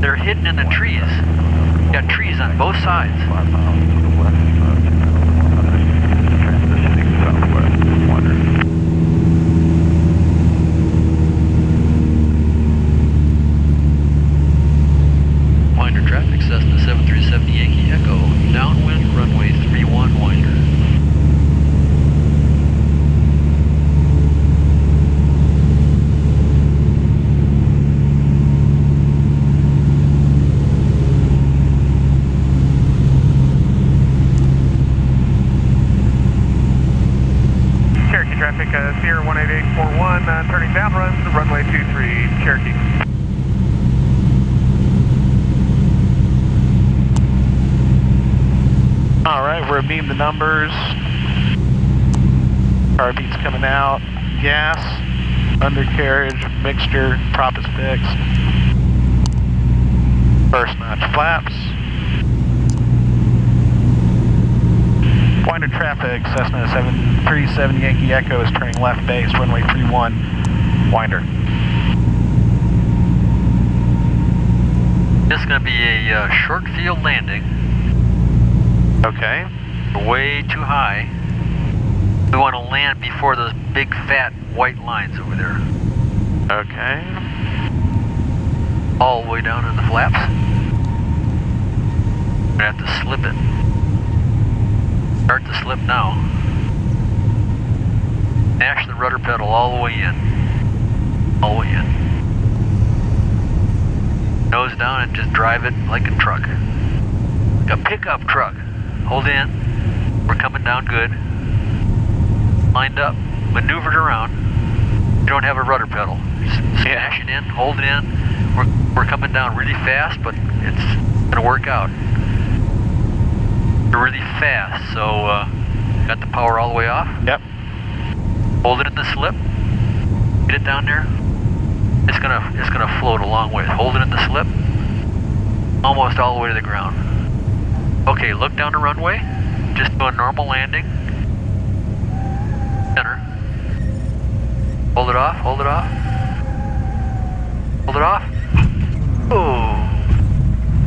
they're hidden in the trees. You got trees on both sides. Winder traffic, Cessna 737 Yankee Echo, downwind, runway 31 winder. Cherokee traffic, Sierra 18841, turning downrun, runway 23, Cherokee. All right, we're beam the numbers. Carbeat's coming out. Gas, undercarriage, mixture, prop is fixed. First notch flaps. Winder traffic, Cessna 737 Yankee Echo is turning left base, runway 31, winder. This is going to be a short field landing. Okay. Way too high. We want to land before those big fat white lines over there. Okay. All the way down in the flaps. We're going to have to slip it. Start the slip now. Mash the rudder pedal all the way in. All the way in. Nose down and just drive it like a truck. Like a pickup truck. Hold in. We're coming down good. Lined up. Maneuvered around. You don't have a rudder pedal. Just smash it in. Hold it in. We're coming down really fast, but it's going to work out. We're really fast, so got the power all the way off. Yep. Hold it in the slip. Get it down there. It's gonna float a long way. Hold it in the slip. Almost all the way to the ground. Okay, look down the runway. Just do a normal landing. Center. Hold it off, hold it off. Hold it off. Oh.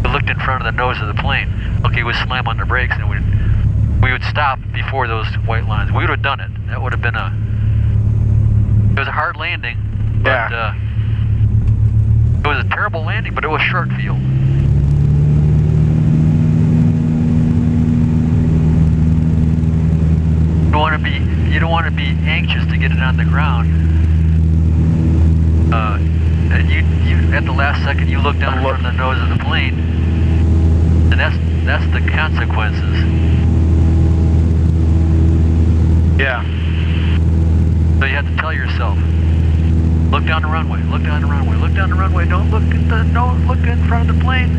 We looked in front of the nose of the plane. Okay, we slam on the brakes and we would stop before those white lines. We would have done it. That would have been it was a hard landing, but Yeah. It was a terrible landing, but it was short field. You don't want to be anxious to get it on the ground. And you at the last second you look down in front of the nose of the plane, and that's the consequences. Yeah. So you have to tell yourself, look down the runway, look down the runway, look down the runway. Don't look in front of the plane.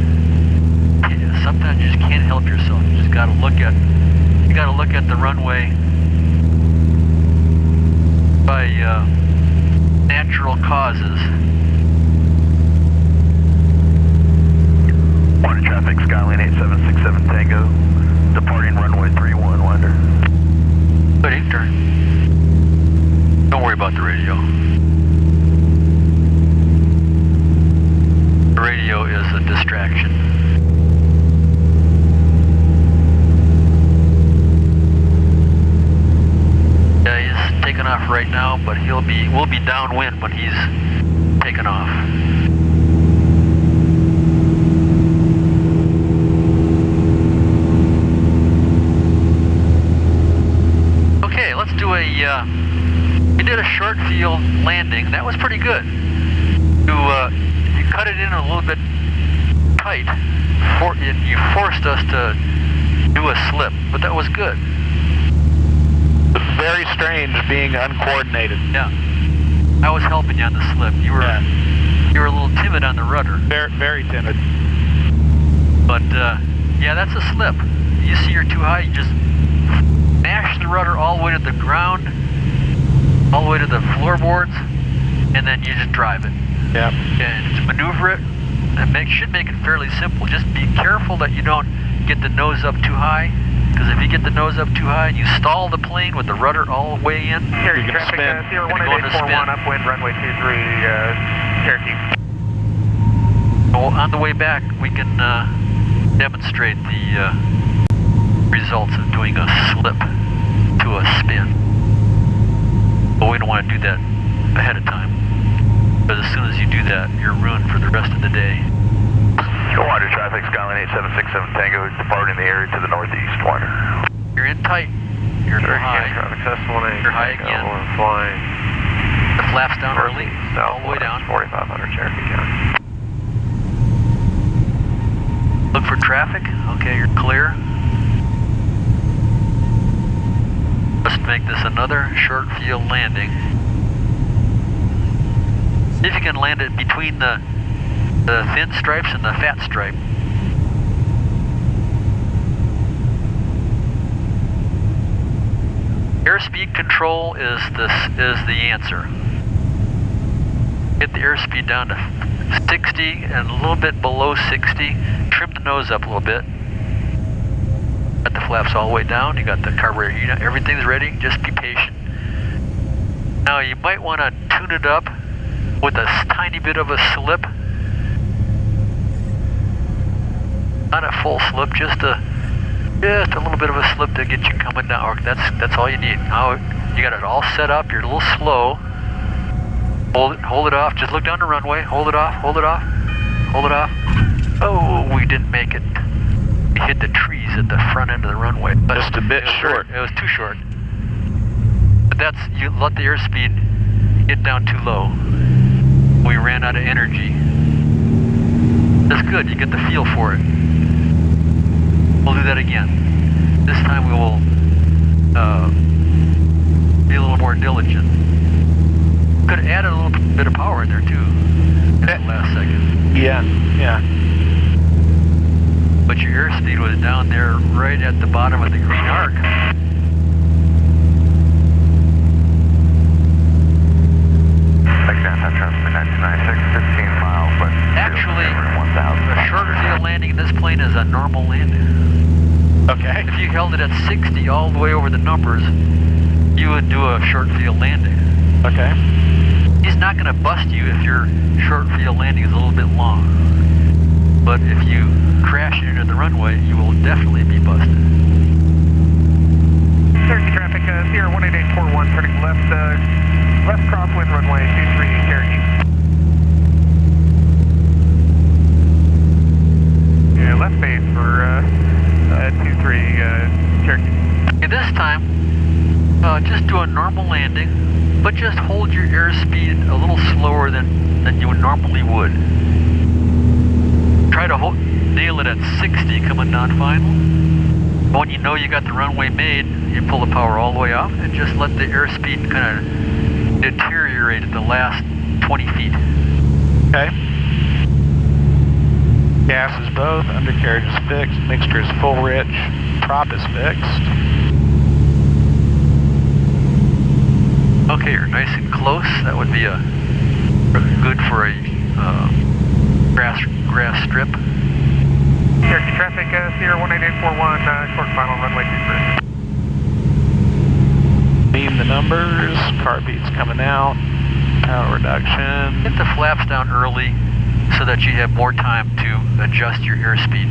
Yeah, sometimes you just can't help yourself. You just got to look at the runway by natural causes. Winder traffic, Skyline 8767 Tango, departing runway 31 winder. Good turn. Don't worry about the radio. The radio is a distraction. Yeah, he's taking off right now, but we'll be downwind when he's taking off. Okay, let's do we did a short field landing. That was pretty good. You cut it in a little bit tight. You forced us to do a slip, but that was good. Very strange being uncoordinated. Yeah. I was helping you on the slip. You were a little timid on the rudder. Very, very timid. But yeah, that's a slip. You see you're too high, you just mash the rudder all the way to the ground, all the way to the floorboards, and then you just drive it. Yeah. And to maneuver it, should make it fairly simple. Just be careful that you don't get the nose up too high, because if you get the nose up too high and you stall the plane with the rudder all the way in, Cherokee you're gonna traffic, spin. Sierra You're gonna go into 18841, spin. upwind, runway 23, Cherokee. well, on the way back we can demonstrate the results of doing a slip to a spin. But we don't want to do that ahead of time, because as soon as you do that, you're ruined for the rest of the day. Water traffic, Skyline 8767 Tango, departing the area to the northeast, water. You're in tight. You're too high. Traffic, Cessna 18, You're high again. flying. The flaps down early, all the way down. 4500 Cherokee County. Look for traffic. Okay, you're clear. Let's make this another short field landing. See if you can land it between the thin stripes and the fat stripe. Airspeed control is the answer. Get the airspeed down to 60 and a little bit below 60. Trim the nose up a little bit. Got the flaps all the way down. You got the carburetor. You know, everything's ready. Just be patient. Now you might want to tune it up with a tiny bit of a slip. Not a full slip, just a little bit of a slip to get you coming down. That's all you need. Now you got it all set up. You're a little slow. Hold it off. Just look down the runway. Hold it off. Hold it off. Hold it off. Oh, we didn't make it. We hit the trees at the front end of the runway. But Just a bit short. It was too short. But you let the airspeed get down too low. We ran out of energy. That's good. You get the feel for it. We'll do that again. This time we will be a little more diligent. Could have added a little bit of power in there too at the last second. Yeah. But your airspeed was down there right at the bottom of the green arc. Actually, a shorter field landing in this plane is a normal landing. Okay. If you held it at 60 all the way over the numbers, you would do a short field landing. Okay. He's not going to bust you if your short field landing is a little bit long. But if you crash into the runway, you will definitely be busted. Cherokee traffic, Sierra 18841, turning left crosswind runway 23, Cherokee. Yeah, left base for 23, Cherokee. Okay, this time, just do a normal landing, but just hold your airspeed a little slower than you normally would. Try to nail it at 60 coming down final. When you know you got the runway made, you pull the power all the way off and just let the airspeed kind of deteriorate at the last 20 feet. Okay. Gas is both, undercarriage is fixed, mixture is full rich, prop is fixed. Okay, you're nice and close. That would be good for a grass strip. Cherokee traffic, Sierra 18841, short final runway 23. Beam the numbers, car beats coming out, power reduction. Get the flaps down early so that you have more time to adjust your airspeed.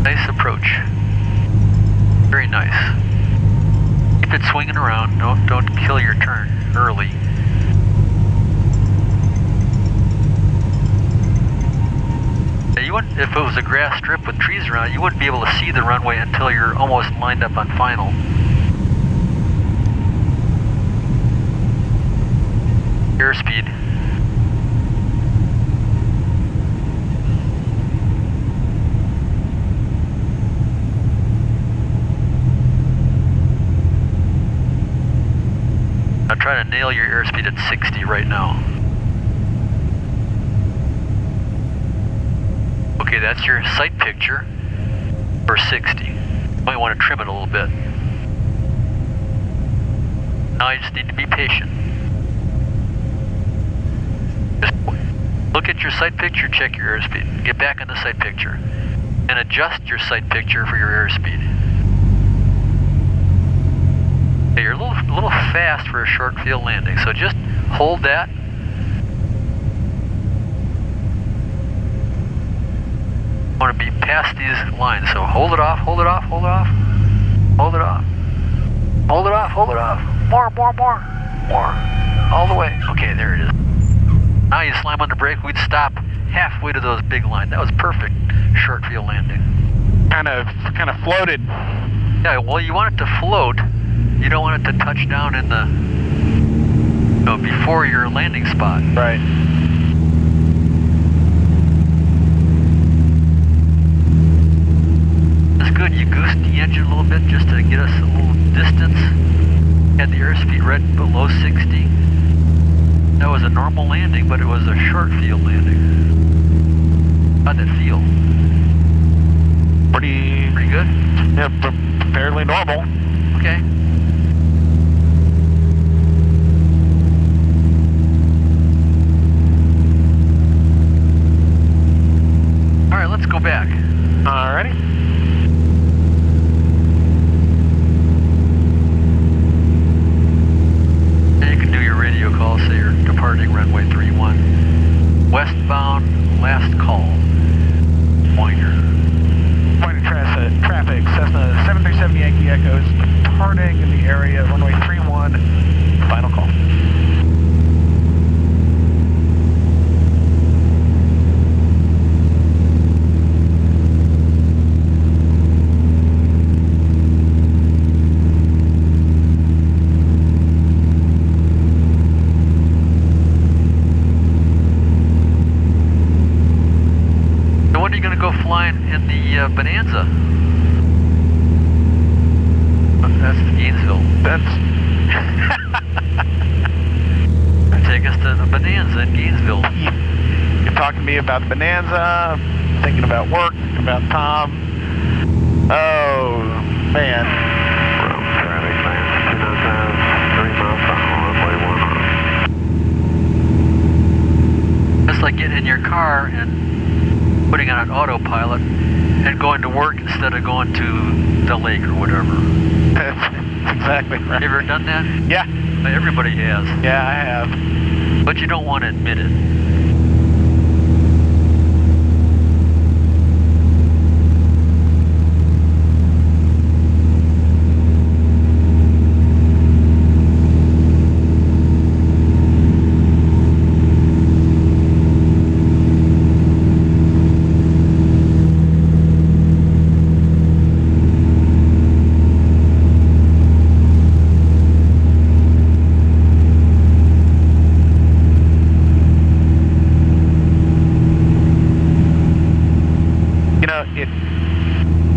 Nice approach. Very nice. Keep it swinging around. Don't kill your turn early. you wouldn't, if it was a grass strip with trees around it, you wouldn't be able to see the runway until you're almost lined up on final. Airspeed. I'm trying to nail your airspeed at 60 right now. Okay, that's your sight picture for 60. Might want to trim it a little bit. Now you just need to be patient. Just look at your sight picture, check your airspeed. Get back in the sight picture and adjust your sight picture for your airspeed. Okay, you're a little fast for a short field landing, so just hold that. I want to be past these lines, so hold it off, hold it off, hold it off, hold it off, hold it off, hold it off. More, all the way. Okay, there it is. Now you slam on the brake, we'd stop halfway to those big lines. That was perfect short field landing. Kind of floated. Yeah, well, you want it to float. You don't want it to touch down in the, before your landing spot. Right. That's good. You goosed the engine a little bit just to get us a little distance. Had the airspeed right below 60. That was a normal landing, but it was a short field landing. How'd that feel? Pretty good? Yeah, fairly normal. Okay. All right, let's go back. Alrighty. And you can do your radio call, say you're departing runway 31. Westbound, last call. Pointer. Pointer traffic, Cessna 737 Yankee Echoes, departing in the area, runway 31, final call. When are you going to go flying in the Bonanza? That's Gainesville. Take us to the Bonanza in Gainesville. You're talking to me about the Bonanza, thinking about work, thinking about Tom. Oh, man. Traffic plan 295, 3 miles final, runway 10. It's like getting in your car and putting on autopilot and going to work instead of going to the lake or whatever. That's exactly right. You ever done that? Yeah. Everybody has. Yeah, I have. But you don't want to admit it.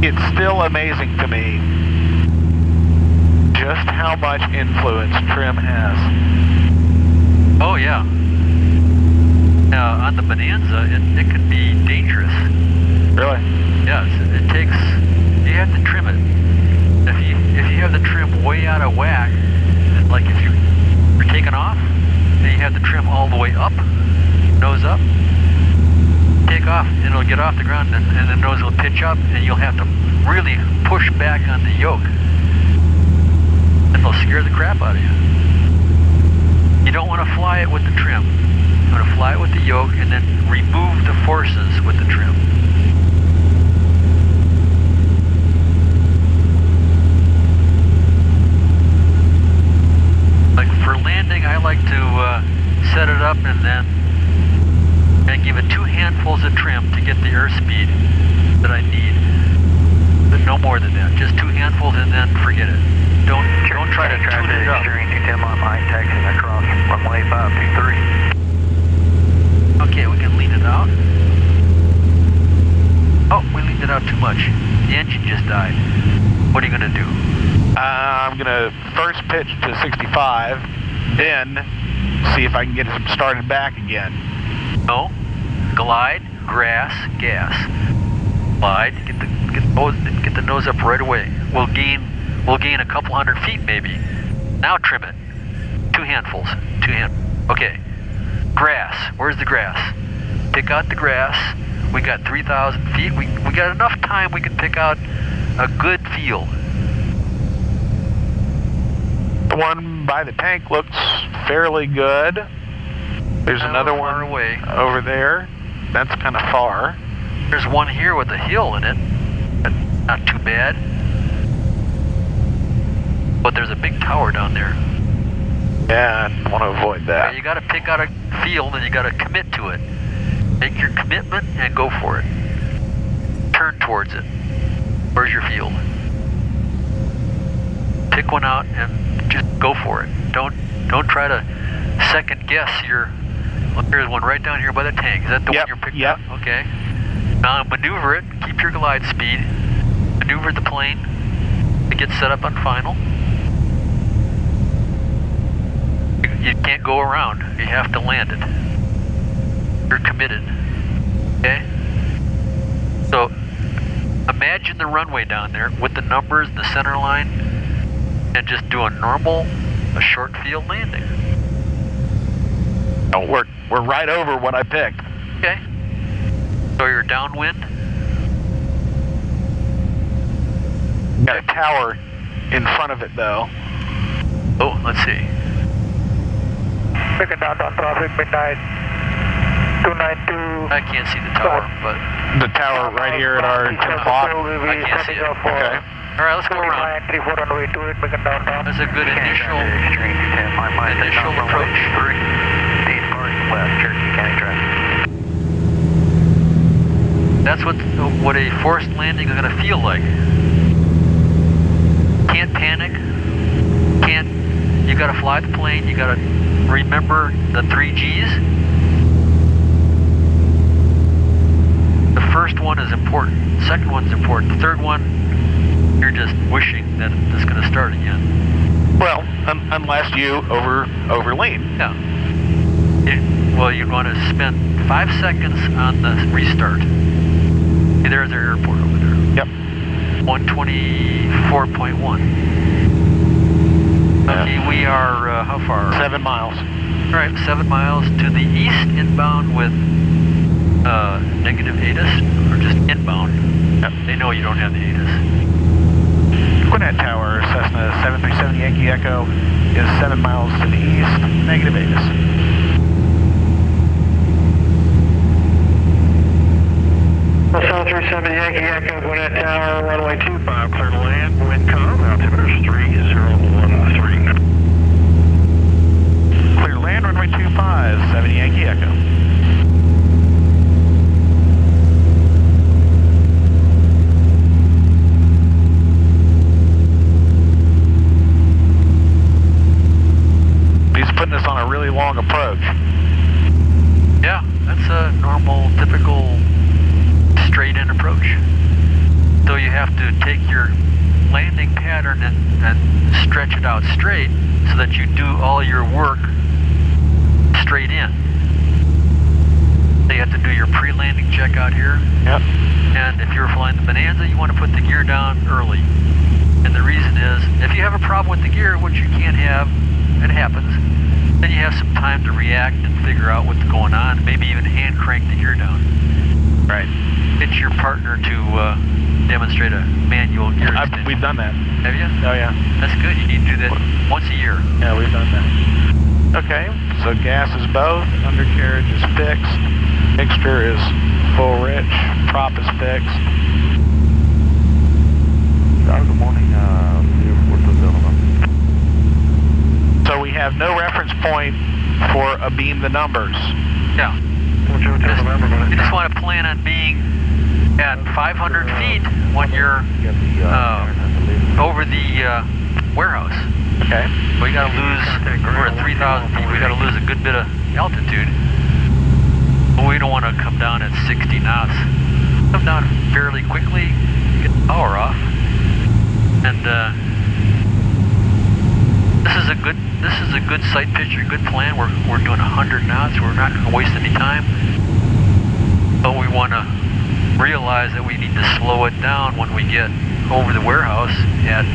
It's still amazing to me just how much influence trim has. Oh yeah. Now on the Bonanza, it can be dangerous. Really? Yes, it takes. You have to trim it. If you have the trim way out of whack, like if you're taking off, then you have the trim all the way up, nose up. Take off and it'll get off the ground and the nose will pitch up and you'll have to really push back on the yoke and they'll scare the crap out of you. You don't want to fly it with the trim. You want to fly it with the yoke and then remove the forces with the trim. Like for landing, I like to set it up and then give it 2 handfuls of trim to get the airspeed more than that. Just 2 handfuls and then forget it. Don't try to tune it up. Steering 210 on high, taxiing across runway 523. Okay, we can lean it out. Oh, we leaned it out too much. The engine just died. What are you gonna do? I'm gonna first pitch to 65, then see if I can get it started back again. No. Glide, grass, gas. Glide, get the nose up right away. We'll gain a couple hundred feet maybe. Now trim it. 2 handfuls. Okay. Grass. Where's the grass? Pick out the grass. We got 3,000 feet. We got enough time we can pick out a good field. The one by the tank looks fairly good. There's another one away over there. That's kind of far. There's one here with a hill in it. Not too bad. But there's a big tower down there. Yeah, I want to avoid that. You got to pick out a field and you got to commit to it. Make your commitment and go for it. Turn towards it. Where's your field? Pick one out and just go for it. Don't try to second guess your. Well, there's one right down here by the tank. Is that the one you're picking up? Okay. Now maneuver it. Keep your glide speed. Maneuver the plane to get set up on final. You can't go around. You have to land it. You're committed. Okay? So imagine the runway down there with the numbers in the center line and just do a short field landing. Oh, we're right over what I picked. Okay. So you're downwind. Got a tower in front of it though. Oh, let's see. Picking downtown traffic, midnight 292. I can't see the tower, but The tower right here at our 10 o'clock. I can't see it. Okay. All right, let's go around. 34 on the way to it, picking downtown. That's a good initial approach. West Cherokee County traffic. That's what a forced landing is going to feel like. Can't panic. You got to fly the plane. You got to remember the 3 G's. The first one is important. The second one's important. The third one, you're just wishing that it's going to start again. Well, unless you overlean. Yeah. Well, you'd want to spend 5 seconds on the restart. Hey, there's our airport over there. Yep. 124.1. Okay, we are, how far? 7 miles. All right, 7 miles to the east, inbound with negative ATIS, or just inbound. Yep. They know you don't have the ATIS. Gwinnett Tower, Cessna 737 Yankee Echo is 7 miles to the east, negative ATIS. Cessna 37 Yankee Echo, Gwinnett Tower, runway 25, clear to land, wind calm, altimeter is 3013. Clear land, runway 25, 7 Yankee Echo. He's putting us on a really long approach. Yeah, that's a normal, typical straight-in approach. So you have to take your landing pattern and stretch it out straight so that you do all your work straight in. So you have to do your pre-landing check out here. Yep. And if you're flying the Bonanza, you want to put the gear down early. And the reason is, if you have a problem with the gear, which you can't have, it happens, then you have some time to react and figure out what's going on, maybe even hand crank the gear down. Right. Get your partner to demonstrate a manual gear extension. We've done that. Have you? Oh yeah. That's good. You need to do that once a year. Yeah, we've done that. Okay, so gas is both, undercarriage is fixed, mixture is full rich, prop is fixed. Good morning, So we have no reference point for a beam the numbers. Yeah. You just want to plan on being at 500 feet when you're over the warehouse. Okay. We got to lose, we're at 3,000 feet, we got to lose a good bit of altitude. But we don't want to come down at 60 knots. Come down fairly quickly, get the power off. And this is a good sight picture, good plan. We're doing 100 knots. We're not going to waste any time. But we want to realize that we need to slow it down when we get over the warehouse at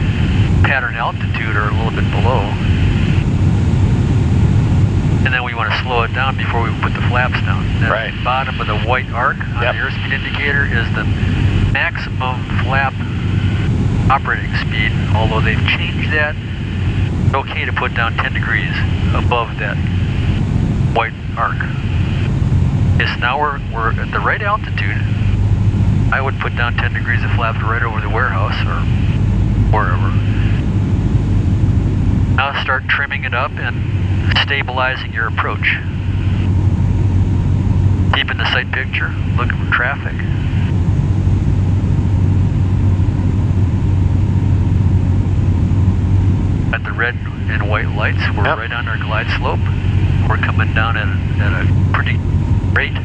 pattern altitude or a little bit below. And then we want to slow it down before we put the flaps down. At right. the bottom of the white arc on the airspeed indicator is the maximum flap operating speed, although they've changed that. It's okay to put down 10 degrees above that white arc. Yes, now we're at the right altitude. I would put down 10 degrees of flaps right over the warehouse or wherever. Now start trimming it up and stabilizing your approach. Keeping the sight picture, looking for traffic. At the red and white lights, we're right on our glide slope. We're coming down at a pretty rate.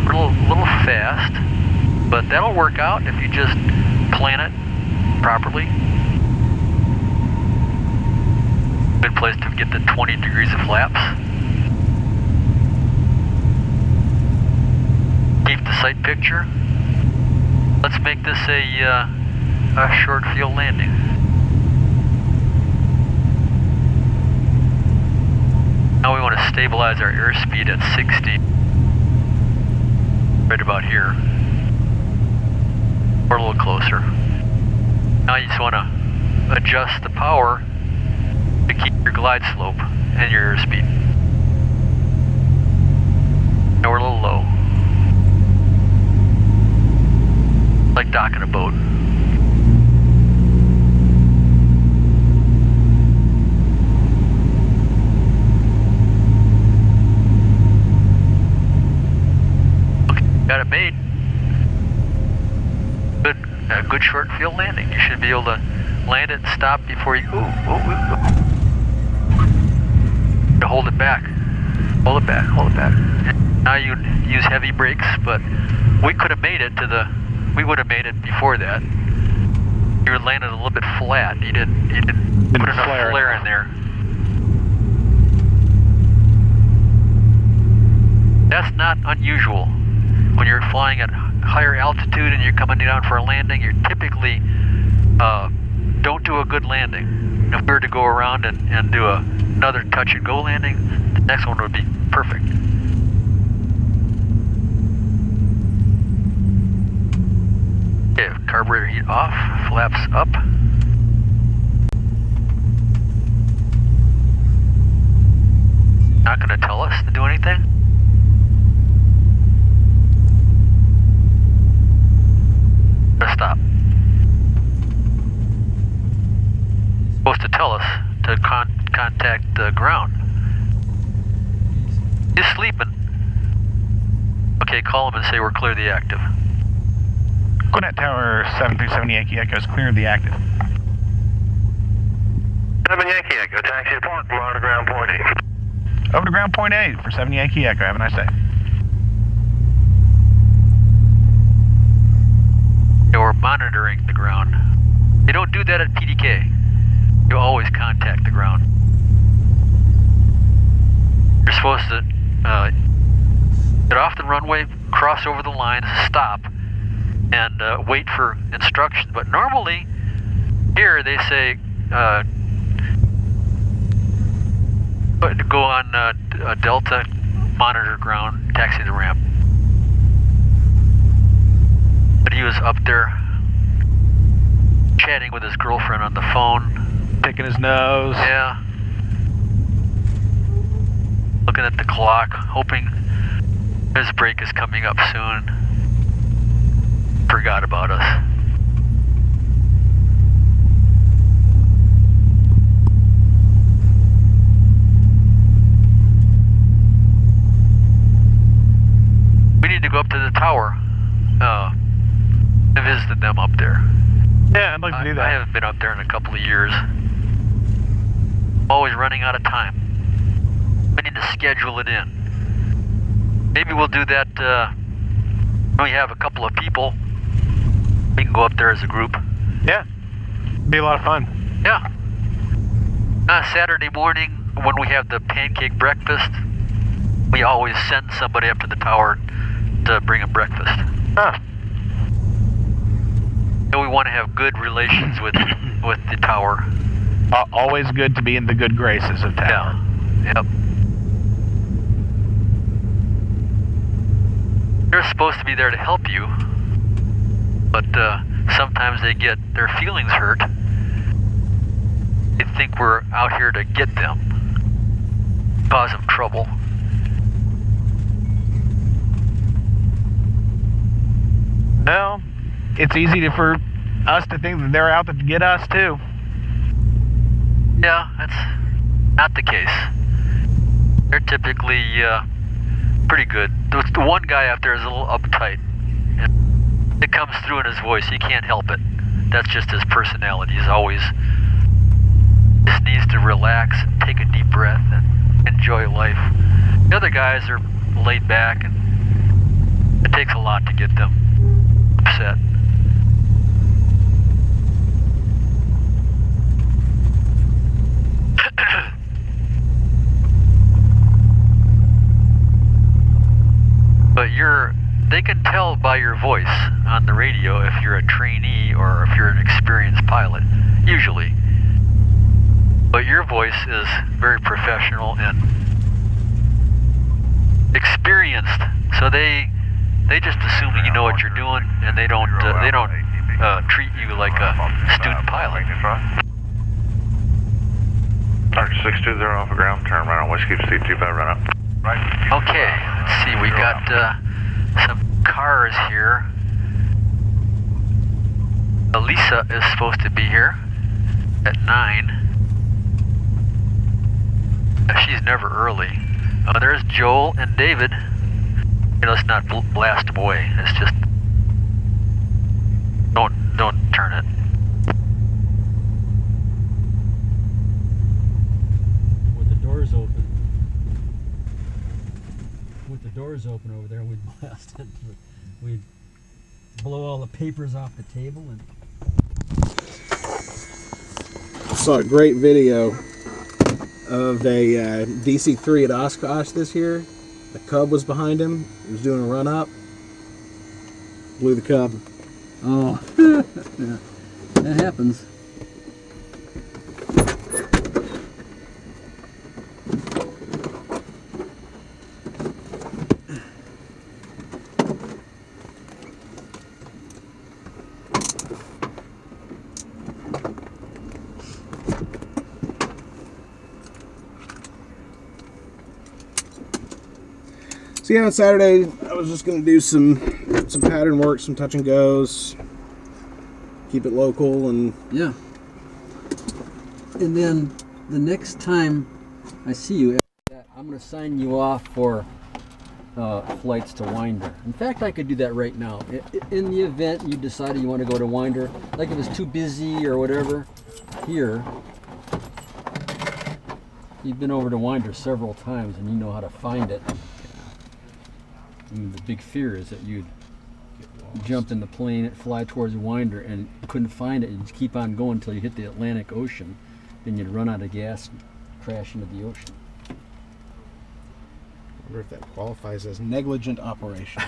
We're a little fast, but that'll work out if you just plan it properly. Good place to get the 20 degrees of flaps. Keep the sight picture. Let's make this a short field landing. Now we want to stabilize our airspeed at 60. Right about here. Or a little closer. Now you just want to adjust the power to keep your glide slope and your airspeed. Now we're a little low. Like docking a boat. Okay, got it made. A good short field landing. You should be able to land it and stop before you. Hold it back. Hold it back. Hold it back. And now you use heavy brakes, but we could have made it to the. We would have made it before that. You landed a little bit flat. You didn't put enough flare in there. That's not unusual. When you're flying at higher altitude and you're coming down for a landing, you typically don't do a good landing. If we were to go around and do another touch and go landing, the next one would be perfect. Okay, carburetor heat off, flaps up. Not going to tell us to do anything. Stop. Supposed to tell us to contact the ground. He's sleeping. Okay, call him and say we're clear the active. Gwinnett Tower 737 Yankee Echo is clear of the active. 7 Yankee Echo, taxi to park, over to ground point 8. Over to ground point 8 for 7 Yankee Echo. Have a nice day. We're monitoring the ground. You don't do that at PDK. You always contact the ground. You're supposed to get off the runway, cross over the lines, stop, and wait for instructions. But normally, here they say go on Delta, monitor ground, taxi the ramp. But he was up there chatting with his girlfriend on the phone. Picking his nose. Yeah. Looking at the clock, hoping his break is coming up soon. Forgot about us. We need to go up to the tower. I visited them up there. Yeah, I'd like to do that. I haven't been up there in a couple of years. Always running out of time. We need to schedule it in. Maybe we'll do that when we have a couple of people. We can go up there as a group. Yeah, be a lot of fun. Yeah. Saturday morning when we have the pancake breakfast, we always send somebody up to the tower to bring them breakfast. Huh. And we want to have good relations with the tower. Always good to be in the good graces of tower. Yeah. Yep. They're supposed to be there to help you, but sometimes they get their feelings hurt. They think we're out here to get them, cause them trouble. Well, it's easy for us to think that they're out to get us too. Yeah, that's not the case. They're typically pretty good. The one guy out there is a little uptight. And it comes through in his voice. He can't help it. That's just his personality. He's always just needs to relax and take a deep breath and enjoy life. The other guys are laid back, and it takes a lot to get them upset. But they can tell by your voice on the radio if you're a trainee or if you're an experienced pilot, usually. But your voice is very professional and experienced, so they just assume that you know what you're doing, and they don't treat you like a student pilot. Target 620 off the ground, turn right on Whiskey, Steve 25 run up. Okay, let's see, we got some cars here. Elisa is supposed to be here at 9. She's never early. There's Joel and David. Hey, let's not blast them away. It's just don't turn it. With the doors open over there, we'd blast it. We'd blow all the papers off the table and. I saw a great video of a DC-3 at Oshkosh this year. The Cub was behind him. He was doing a run up. Blew the Cub. Oh, yeah, that happens. So yeah, on Saturday I was just gonna do some pattern work, some touch and goes, keep it local, and Yeah. And then the next time I see you, after that, I'm going to sign you off for flights to Winder. In fact, I could do that right now. In the event you decided you want to go to Winder, like if it's too busy or whatever, here, you've been over to Winder several times and you know how to find it. And the big fear is that you'd jump in the plane, fly towards Winder, and you couldn't find it. You'd just keep on going until you hit the Atlantic Ocean. Then you'd run out of gas and crash into the ocean. I wonder if that qualifies as negligent operation.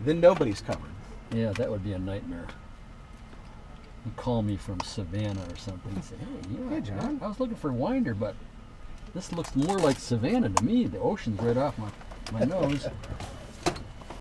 Then nobody's covered. Yeah, that would be a nightmare. You call me from Savannah or something and say, hey, yeah, Hey, John. I was looking for Winder, but this looks more like Savannah to me. The ocean's right off my nose.